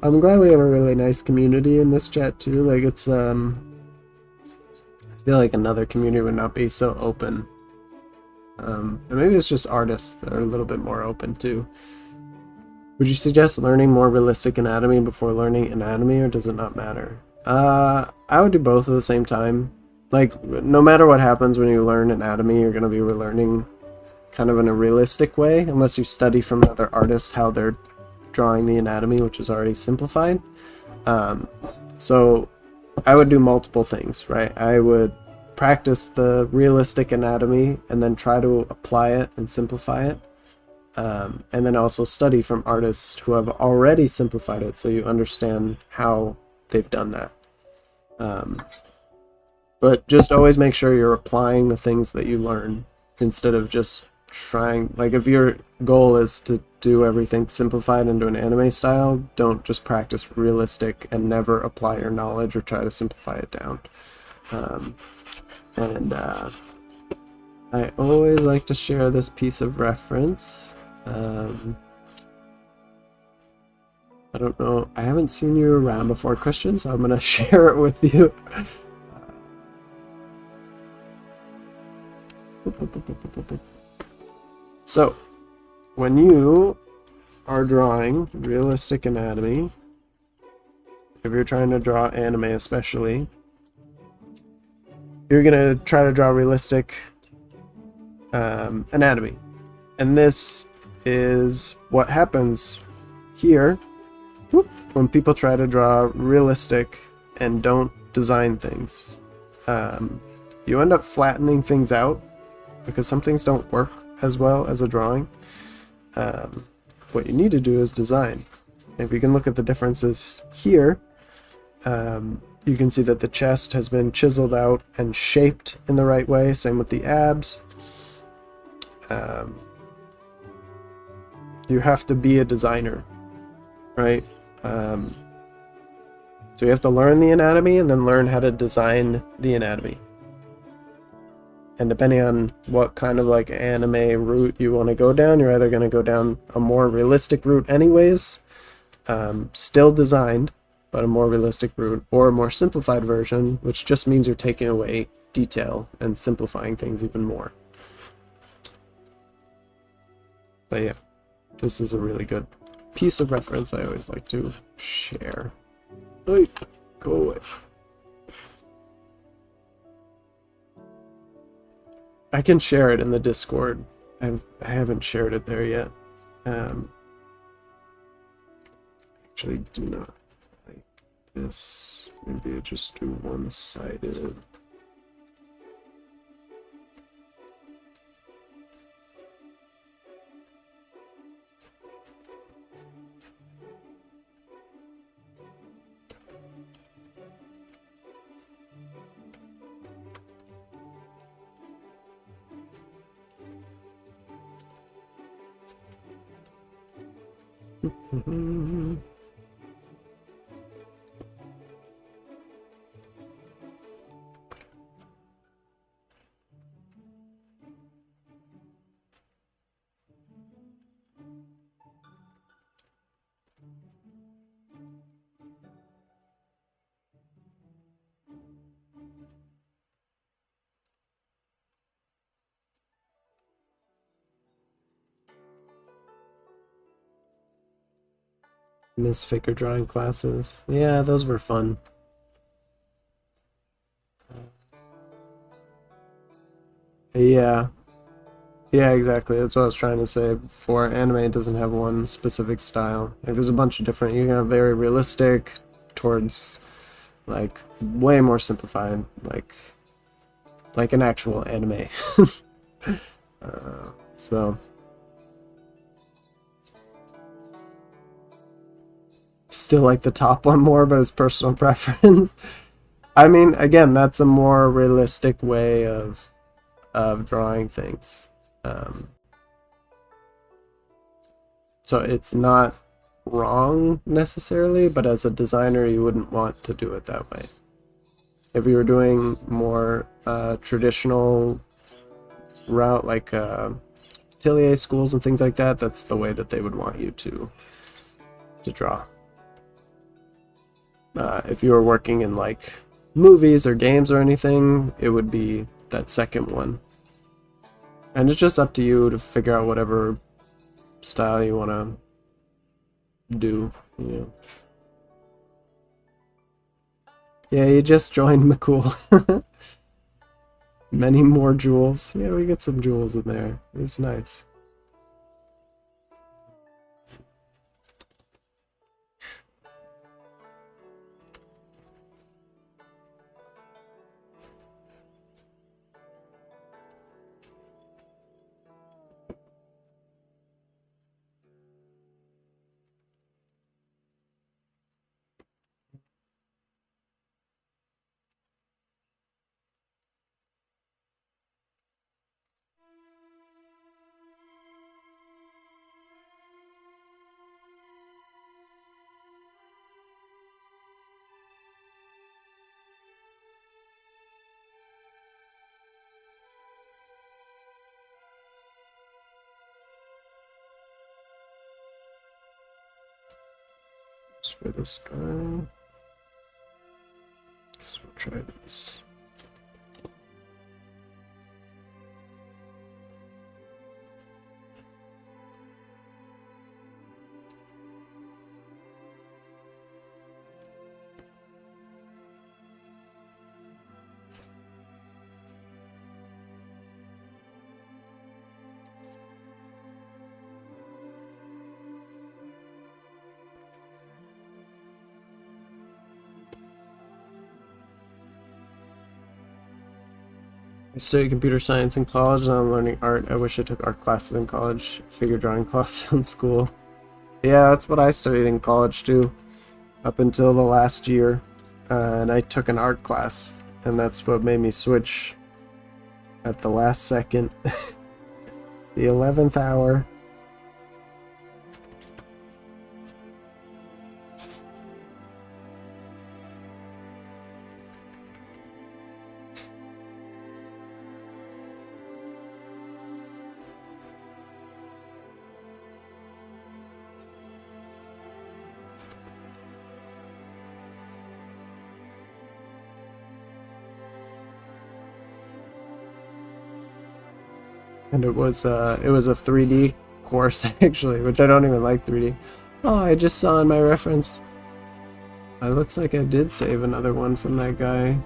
I'm glad we have a really nice community in this chat too. Like it's I feel like another community would not be so open. And maybe it's just artists that are a little bit more open too. Would you suggest learning more realistic anatomy before learning anatomy, or does it not matter? I would do both at the same time. Like, no matter what happens when you learn anatomy, you're going to be relearning kind of in a realistic way, unless you study from another artist how they're drawing the anatomy, which is already simplified. So I would do multiple things, right? I would practice the realistic anatomy and then try to apply it and simplify it. And then also study from artists who have already simplified it so you understand how they've done that. But just always make sure you're applying the things that you learn instead of just trying, like if your goal is to do everything simplified into an anime style, don't just practice realistic and never apply your knowledge or try to simplify it down. I always like to share this piece of reference. I don't know, I haven't seen you around before, Christian, so I'm gonna share it with you. So, when you are drawing realistic anatomy, if you're trying to draw anime especially, you're gonna try to draw realistic anatomy. And this is what happens here when people try to draw realistic and don't design things. You end up flattening things out because some things don't work as well as a drawing. What you need to do is design. If you can look at the differences here, you can see that the chest has been chiseled out and shaped in the right way. Same with the abs. You have to be a designer, right? So you have to learn the anatomy and then learn how to design the anatomy. And depending on what kind of like anime route you want to go down, you're either going to go down a more realistic route anyways, still designed, but a more realistic route, or a more simplified version, which just means you're taking away detail and simplifying things even more. But yeah, this is a really good piece of reference I always like to share. Hey, go away. I can share it in the Discord. I haven't shared it there yet. Actually, do not. this. Maybe just do one-sided. Miss figure drawing classes. Yeah, those were fun. Yeah. Yeah, exactly. That's what I was trying to say before. Anime doesn't have one specific style. Like, there's a bunch of different. You can have very realistic towards, like, way more simplified, like an actual anime. So, still like the top one more, but it's personal preference. I mean, again, that's a more realistic way of drawing things. Um, so it's not wrong necessarily, but as a designer, you wouldn't want to do it that way. If you were doing more traditional route, like atelier schools and things like that, that's the way that they would want you to draw. If you were working in like movies or games or anything, it would be that second one. And it's just up to you to figure out whatever style you want to do, you know. Yeah, you just joined McCool. Many more jewels. Yeah, we get some jewels in there. It's nice. Just for this guy. Guess we'll try these. I studied computer science in college and I'm learning art. I wish I took art classes in college. Figure drawing classes in school. Yeah, that's what I studied in college too, up until the last year. And I took an art class, and that's what made me switch at the last second. The 11th hour. And it was a 3D course actually, which I don't even like 3D. Oh, I just saw in my reference. It looks like I did save another one from that guy.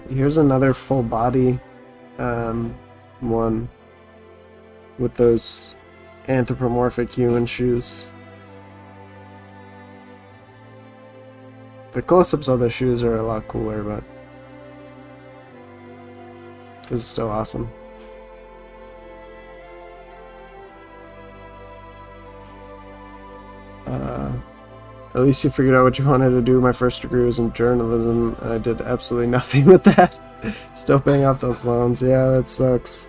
Here's another full body one with those anthropomorphic human shoes. The close-ups of the shoes are a lot cooler, but this is still awesome. At least you figured out what you wanted to do. My first degree was in journalism, and I did absolutely nothing with that. Still paying off those loans. Yeah, that sucks.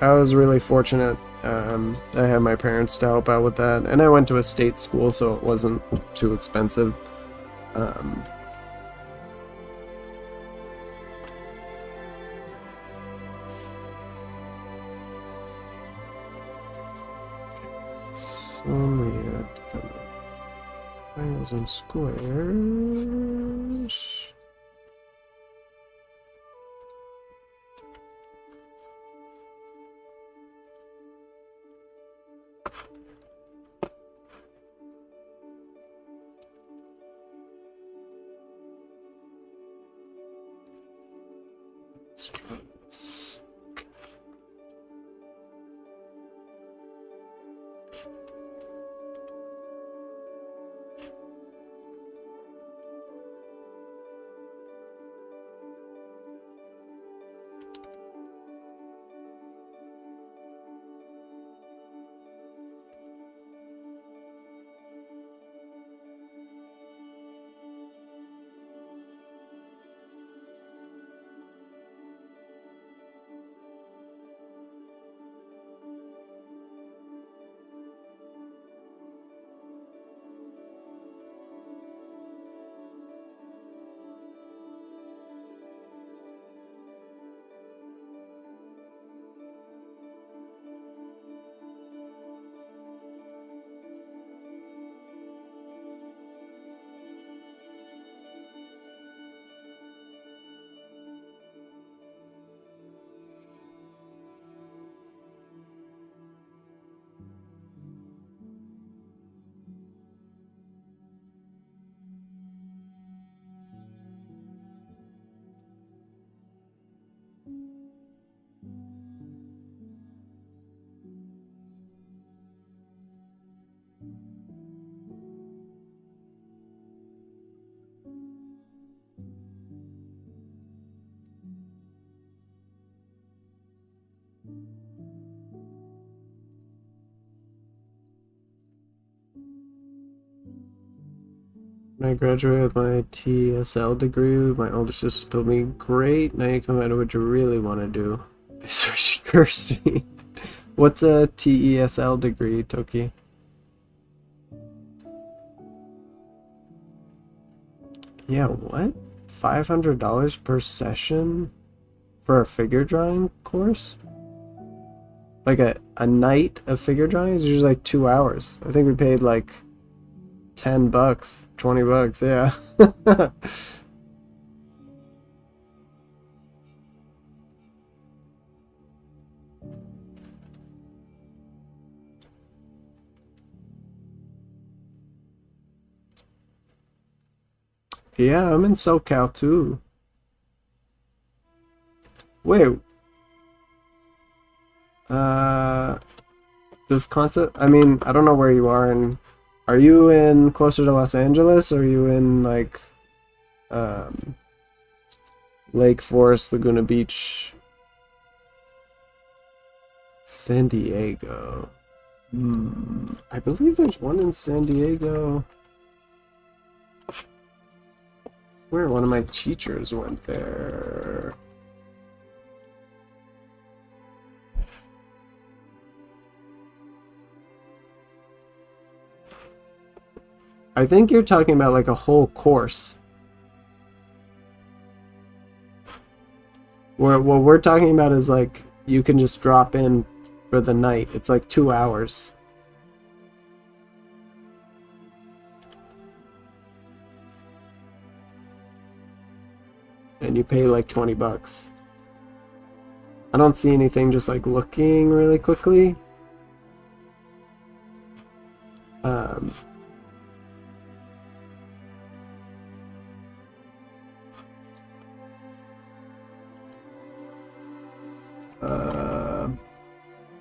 I was really fortunate. I had my parents to help out with that, and I went to a state school, so it wasn't too expensive. So we had to come up triangles and squares. When I graduated with my TSL degree, my older sister told me, "Great, now you come out of what you really want to do." I swear she cursed me. What's a TESL degree, Toki? Yeah, what? $500 per session for a figure drawing course? Like a night of figure drawing is usually like 2 hours. I think we paid like $10, $20, yeah. Yeah, I'm in SoCal too. Wait. This concept, I mean, I don't know where you are in, are you in closer to Los Angeles, or are you in like Lake Forest, Laguna Beach, San Diego? I believe there's one in San Diego. Where one of my teachers went there. I think you're talking about like a whole course. What we're talking about is like you can just drop in for the night. It's like 2 hours. And you pay like $20. I don't see anything just like looking really quickly.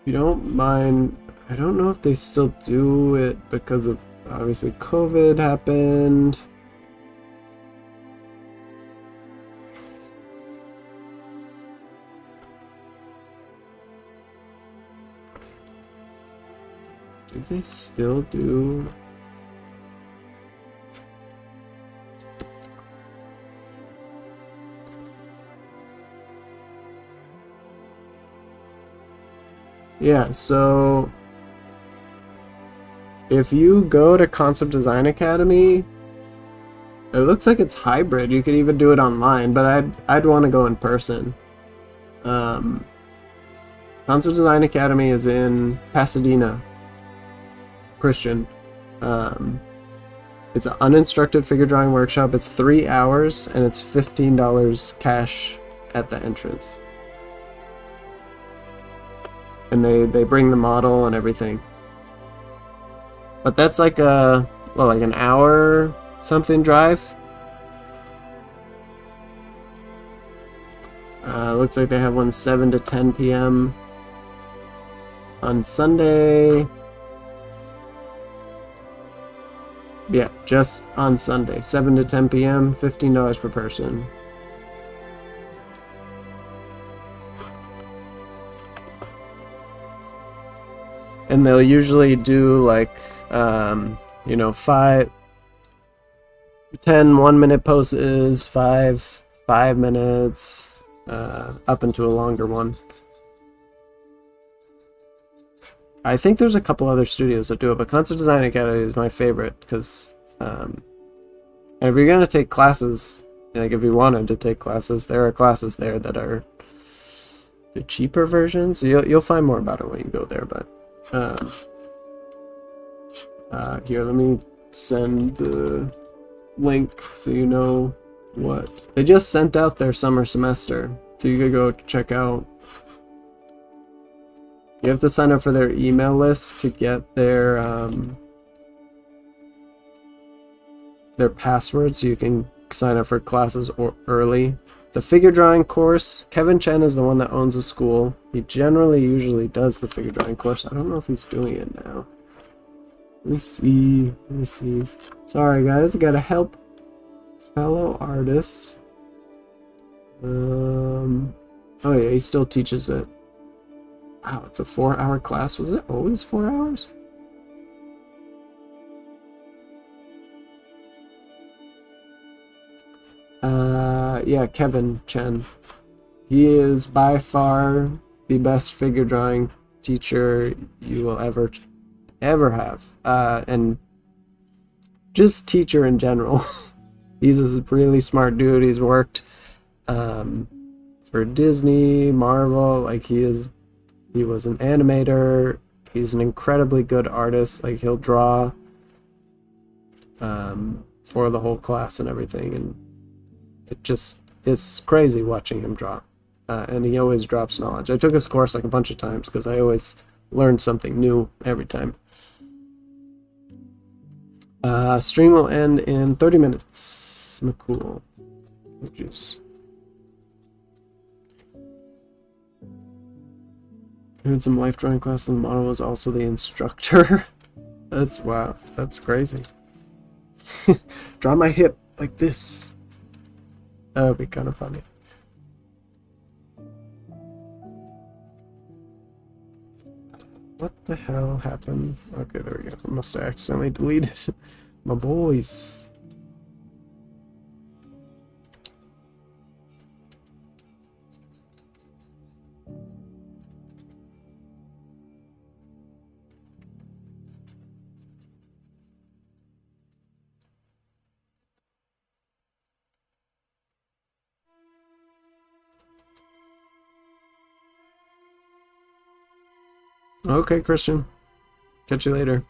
If you don't mind, I don't know if they still do it because of Obviously, COVID happened. Do they still do... Yeah, so if you go to Concept Design Academy, it looks like it's hybrid. You could even do it online, but I'd want to go in person. Concept Design Academy is in Pasadena, Christian. It's an uninstructed figure drawing workshop. It's 3 hours and it's $15 cash at the entrance. And they bring the model and everything. But that's like like an hour something drive. Looks like they have one 7 to 10 p.m. on Sunday. Yeah, just on Sunday, 7 to 10 p.m., $15 per person. And they'll usually do like, 10 1-minute poses, 5 minutes, up into a longer one. I think there's a couple other studios that do it, but Concept Design Academy is my favorite because, and if you're gonna take classes, like if you wanted to take classes, there are classes there that are the cheaper versions. You'll find more about it when you go there, but. Here, let me send the link so you know what. They just sent out their summer semester, so you could go check out. You have to sign up for their email list to get their password so you can sign up for classes early. The figure drawing course, Kevin Chen is the one that owns the school. He usually does the figure drawing course. I don't know if he's doing it now. Let me see. Sorry guys, I gotta help fellow artists. Oh yeah, he still teaches it. Wow, it's a 4-hour class. Was it always 4 hours? Yeah, Kevin Chen. He is by far the best figure drawing teacher you will ever have. And just teacher in general. He's a really smart dude. He's worked for Disney, Marvel. Like he was an animator. He's an incredibly good artist. Like he'll draw for the whole class and everything, and it's crazy watching him draw. And he always drops knowledge. I took his course like a bunch of times because I always learn something new every time. Stream will end in 30 minutes. Cool. Oh, jeez. I had some life drawing class and the model was also the instructor. Wow, that's crazy. Draw my hip like this. That would be kind of funny. What the hell happened? Okay, there we go. I must have accidentally deleted my boys. Okay, Christian. Catch you later.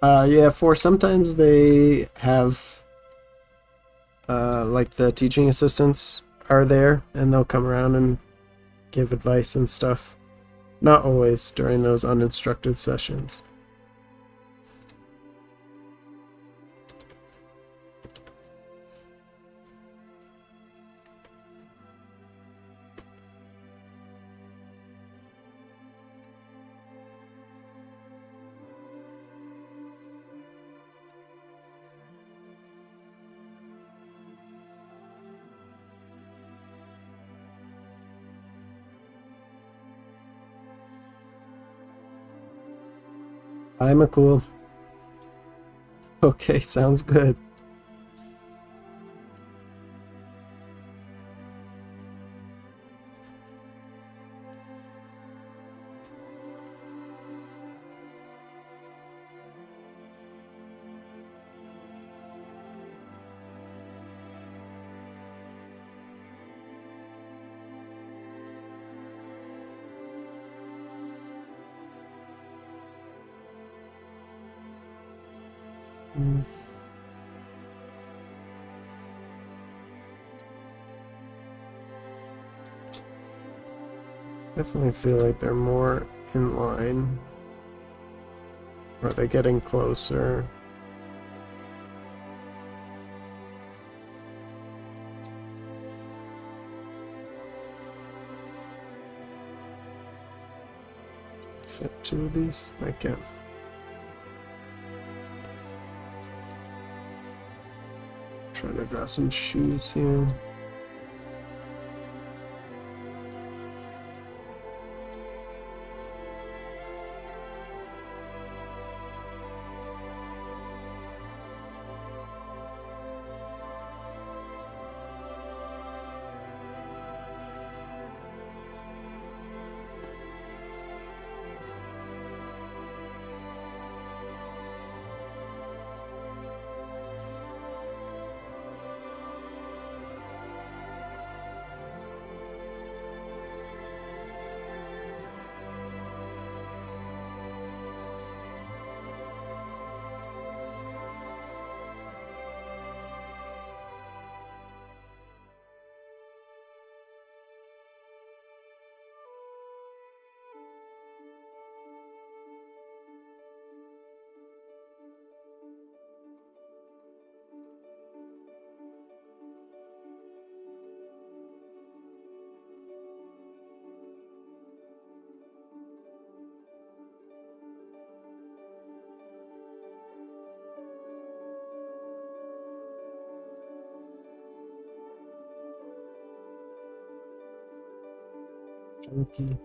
Yeah, sometimes they have like the teaching assistants are there and they'll come around and give advice and stuff. Not always during those uninstructed sessions. I'm a cool. Okay, sounds good. Mm. Definitely feel like they're more in line. Or are they getting closer? Fit two of these? I can. Try to draw some shoes here. Chunky.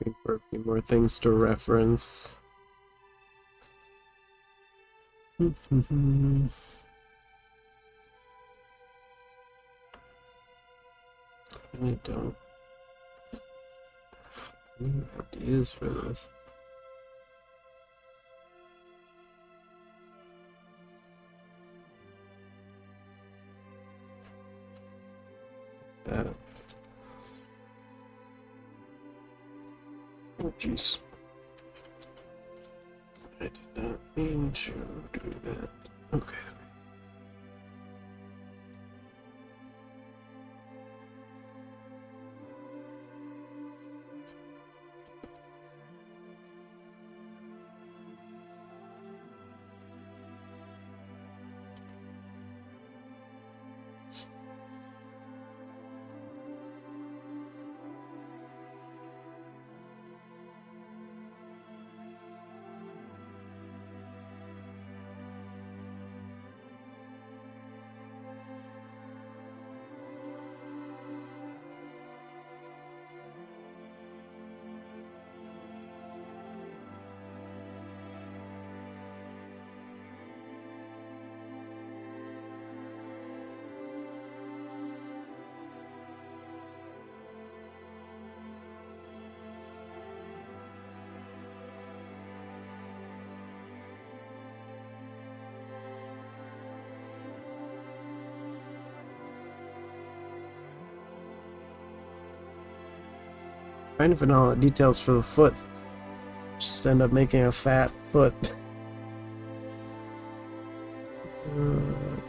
Looking for a few more things to reference. I don't. Any ideas for this? That. Oh, jeez. I did not mean to do that. Okay. Trying to find all the details for the foot. Just end up making a fat foot.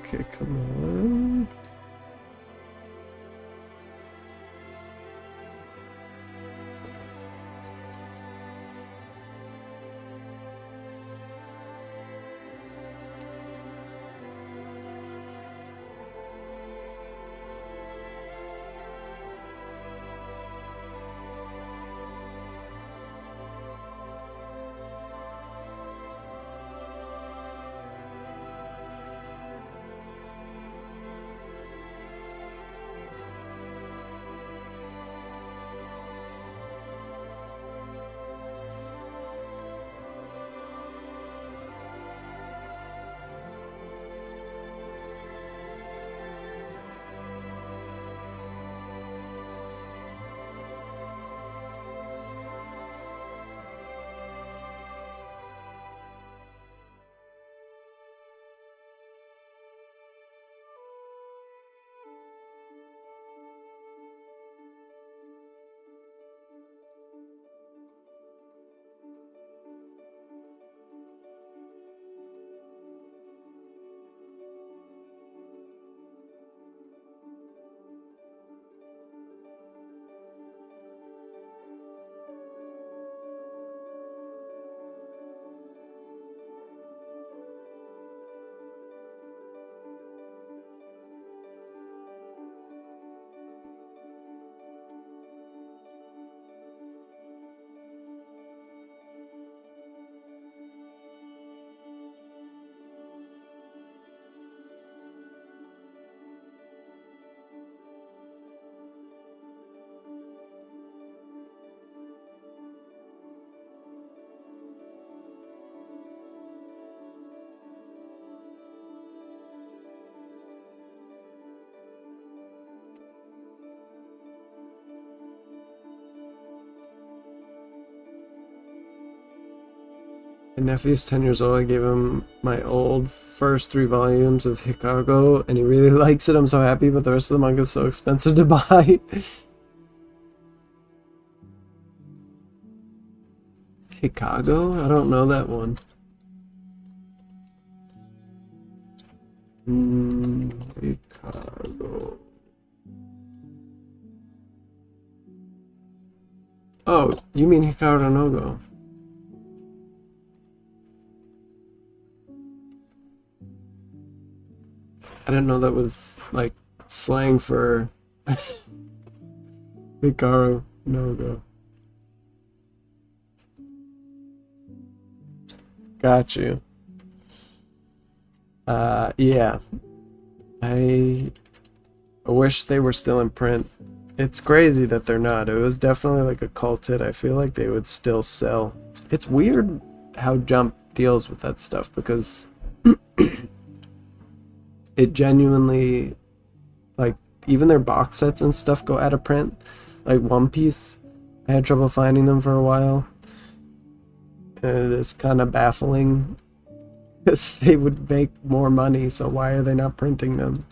Okay, come on. My nephew's 10 years old. I gave him my old first 3 volumes of Hikago, and he really likes it. I'm so happy, but the rest of the manga is so expensive to buy. Hikago? I don't know that one. Hikago. Oh, you mean Hikaru no Go. I didn't know that was like slang for Hikaru no Go. Got you. Yeah. I wish they were still in print. It's crazy that they're not. It was definitely like a cult hit. I feel like they would still sell. It's weird how Jump deals with that stuff because it genuinely, like, even their box sets and stuff go out of print. Like One Piece, I had trouble finding them for a while. And it is kind of baffling because they would make more money, so why are they not printing them?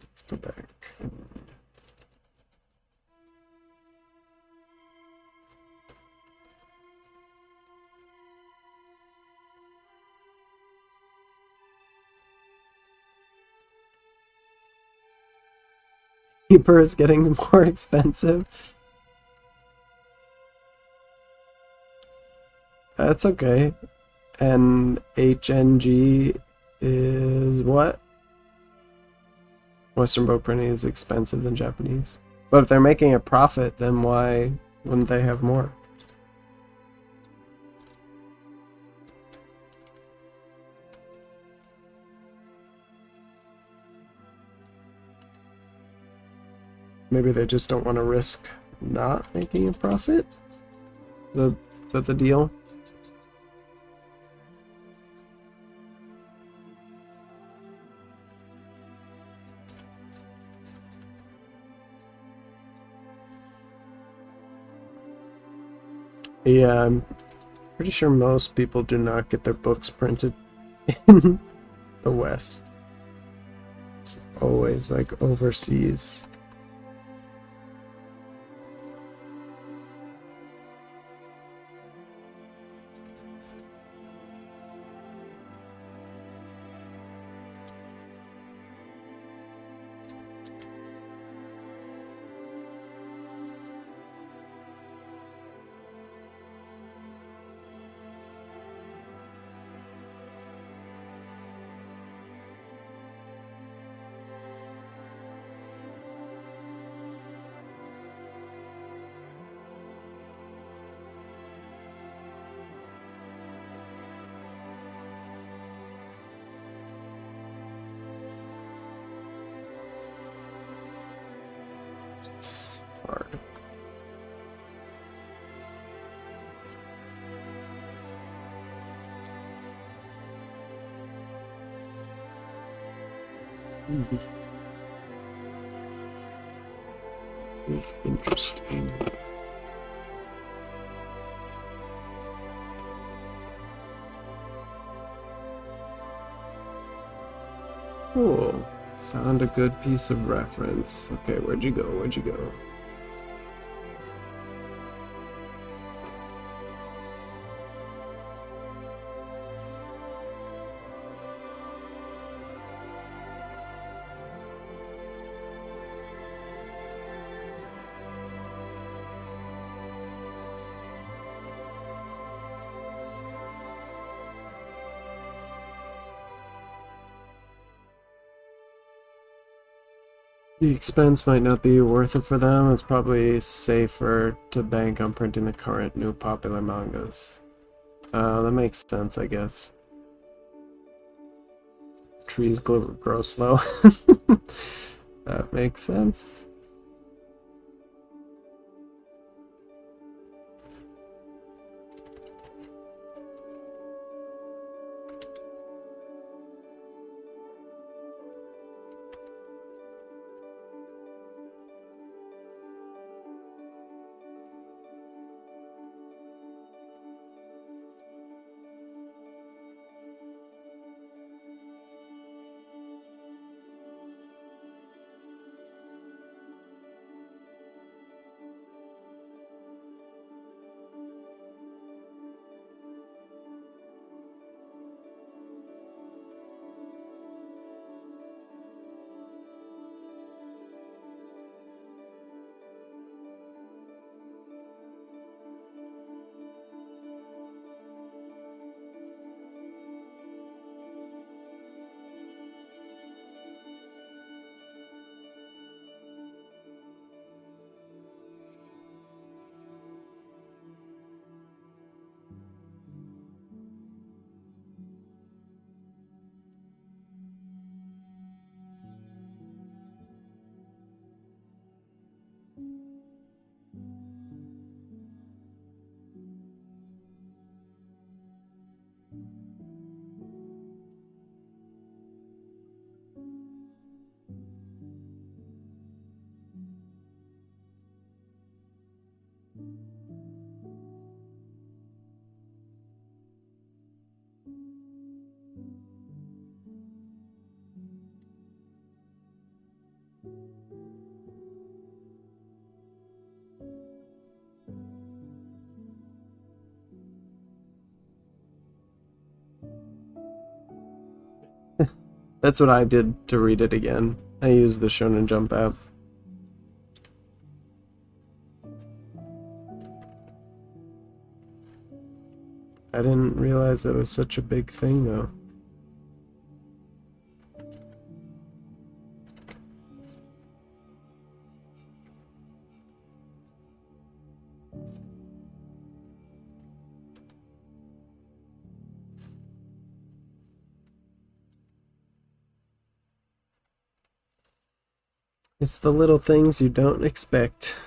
Let's go back. Paper is getting more expensive. That's okay. And HNG is what? Western book printing is expensive than Japanese. But if they're making a profit, then why wouldn't they have more? Maybe they just don't want to risk not making a profit? Is that the deal? Yeah, I'm pretty sure most people do not get their books printed in the West. It's always like overseas. It's hard. It's interesting. Cool. Found a good piece of reference. Okay, where'd you go? Where'd you go? The expense might not be worth it for them. It's probably safer to bank on printing the current new popular mangas. That makes sense, I guess. Trees grow slow. That makes sense. That's what I did to read it again. I used the Shonen Jump app. I didn't realize that was such a big thing, though. It's the little things you don't expect.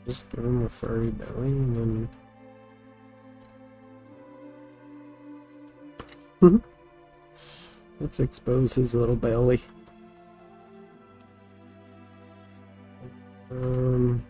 Just give him a furry belly and then... Let's expose his little belly. Um...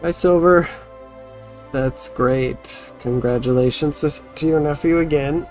Hi, Silver. That's great. Congratulations to your nephew again.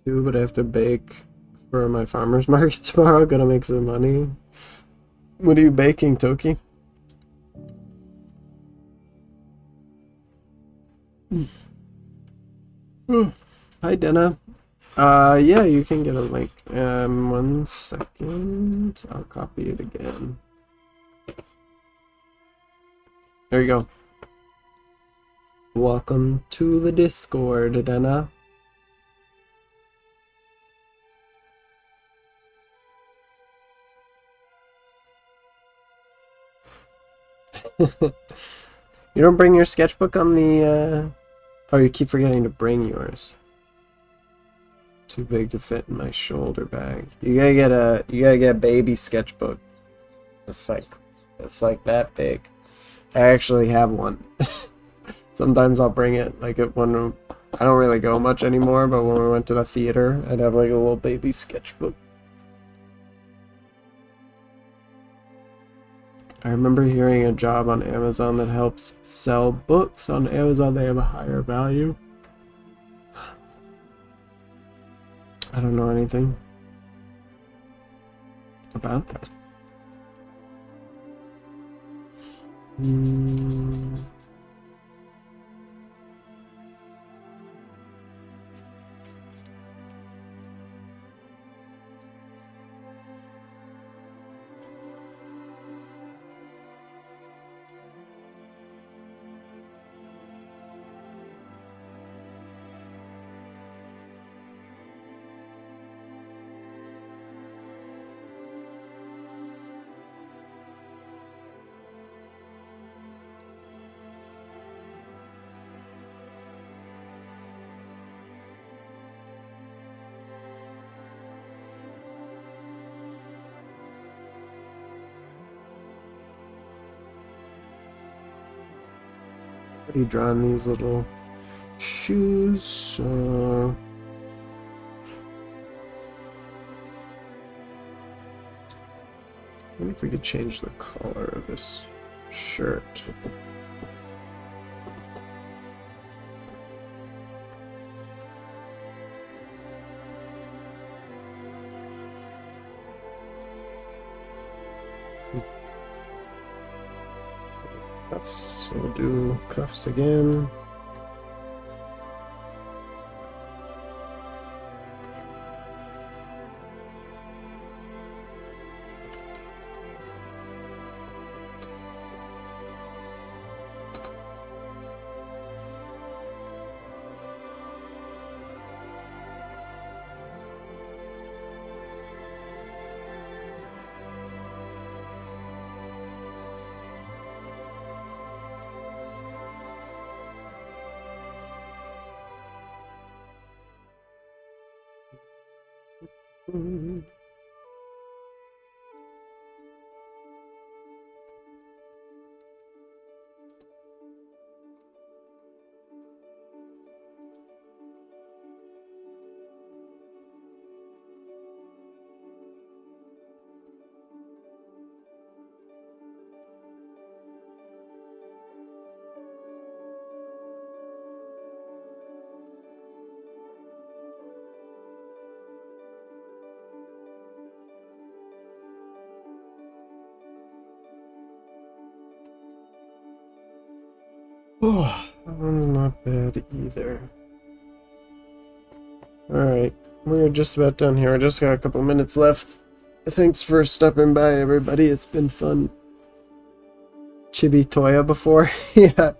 too, but I have to bake for my farmer's market tomorrow. Gotta make some money. What are you baking, Toki? Hi, Dana. Yeah, you can get a link. 1 second. I'll copy it again. There you go. Welcome to the Discord, Dana. You don't bring your sketchbook on the, Oh, you keep forgetting to bring yours. Too big to fit in my shoulder bag. You gotta get a baby sketchbook. It's like that big. I actually have one. Sometimes I'll bring it, like when I don't really go much anymore, but when we went to the theater, I'd have like a little baby sketchbook. I remember hearing a job on Amazon that helps sell books on Amazon. They have a higher value. I don't know anything about that. Already drawn these little shoes. Wonder if we could change the color of this shirt. Cuffs. We'll do cuffs again. Oh, that one's not bad either. Alright, we're just about done here. I just got a couple minutes left. Thanks for stopping by, everybody. It's been fun. Chibi Toya before? Yeah,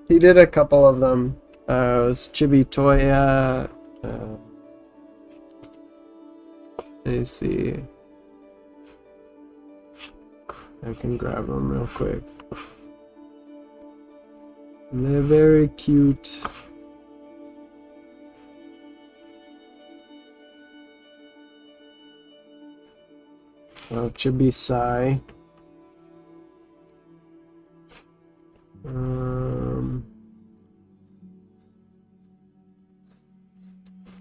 he did a couple of them. It was Chibi Toya. Let me see. I can grab them real quick. They're very cute. Chibi Sai.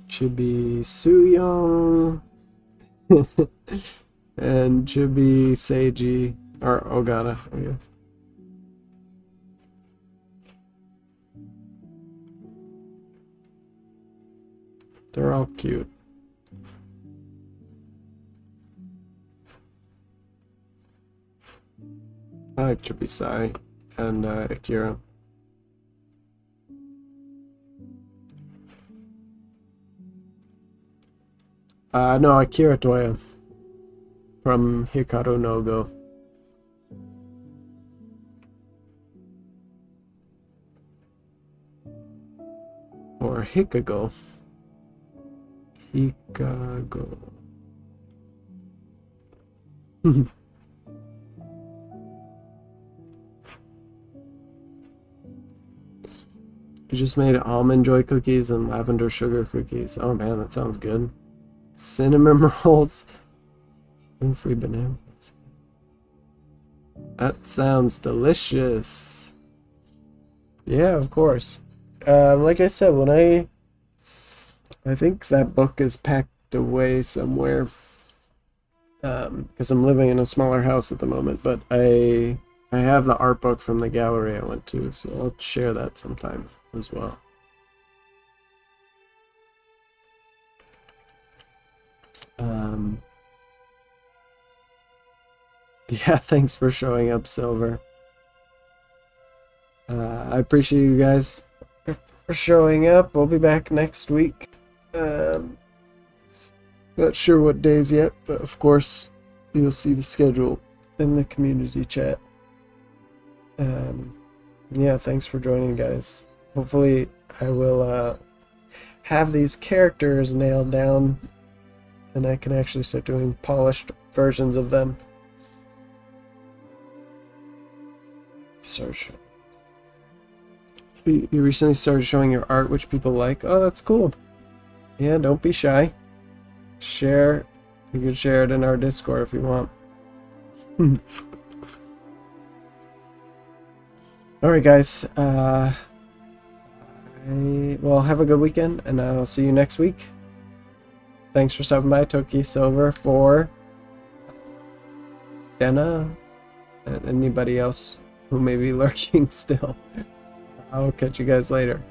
Chibi Suyong. And Chibi Seiji. Or Ogata, I guess. They're all cute. I like Chibi-sai and Akira. No, Akira Toya from Hikaru no Go. Or Hikago. Hikago. You just made almond joy cookies and lavender sugar cookies. Oh man, that sounds good. Cinnamon rolls. Gluten-free bananas. That sounds delicious. Yeah, of course. Like I said, when I think that book is packed away somewhere. Because I'm living in a smaller house at the moment, but I have the art book from the gallery I went to, so I'll share that sometime as well. Yeah, thanks for showing up, Silver. I appreciate you guys for showing up. We'll be back next week. Not sure what days yet, but of course you'll see the schedule in the community chat. Yeah, thanks for joining, guys. Hopefully I will have these characters nailed down and I can actually start doing polished versions of them. Search. You recently started showing your art, which people like. Oh, that's cool. Yeah, don't be shy. Share. You can share it in our Discord if you want. Alright, guys. Well, have a good weekend, and I'll see you next week. Thanks for stopping by, Toki Silver, for Dena, and anybody else who may be lurking still. I'll catch you guys later.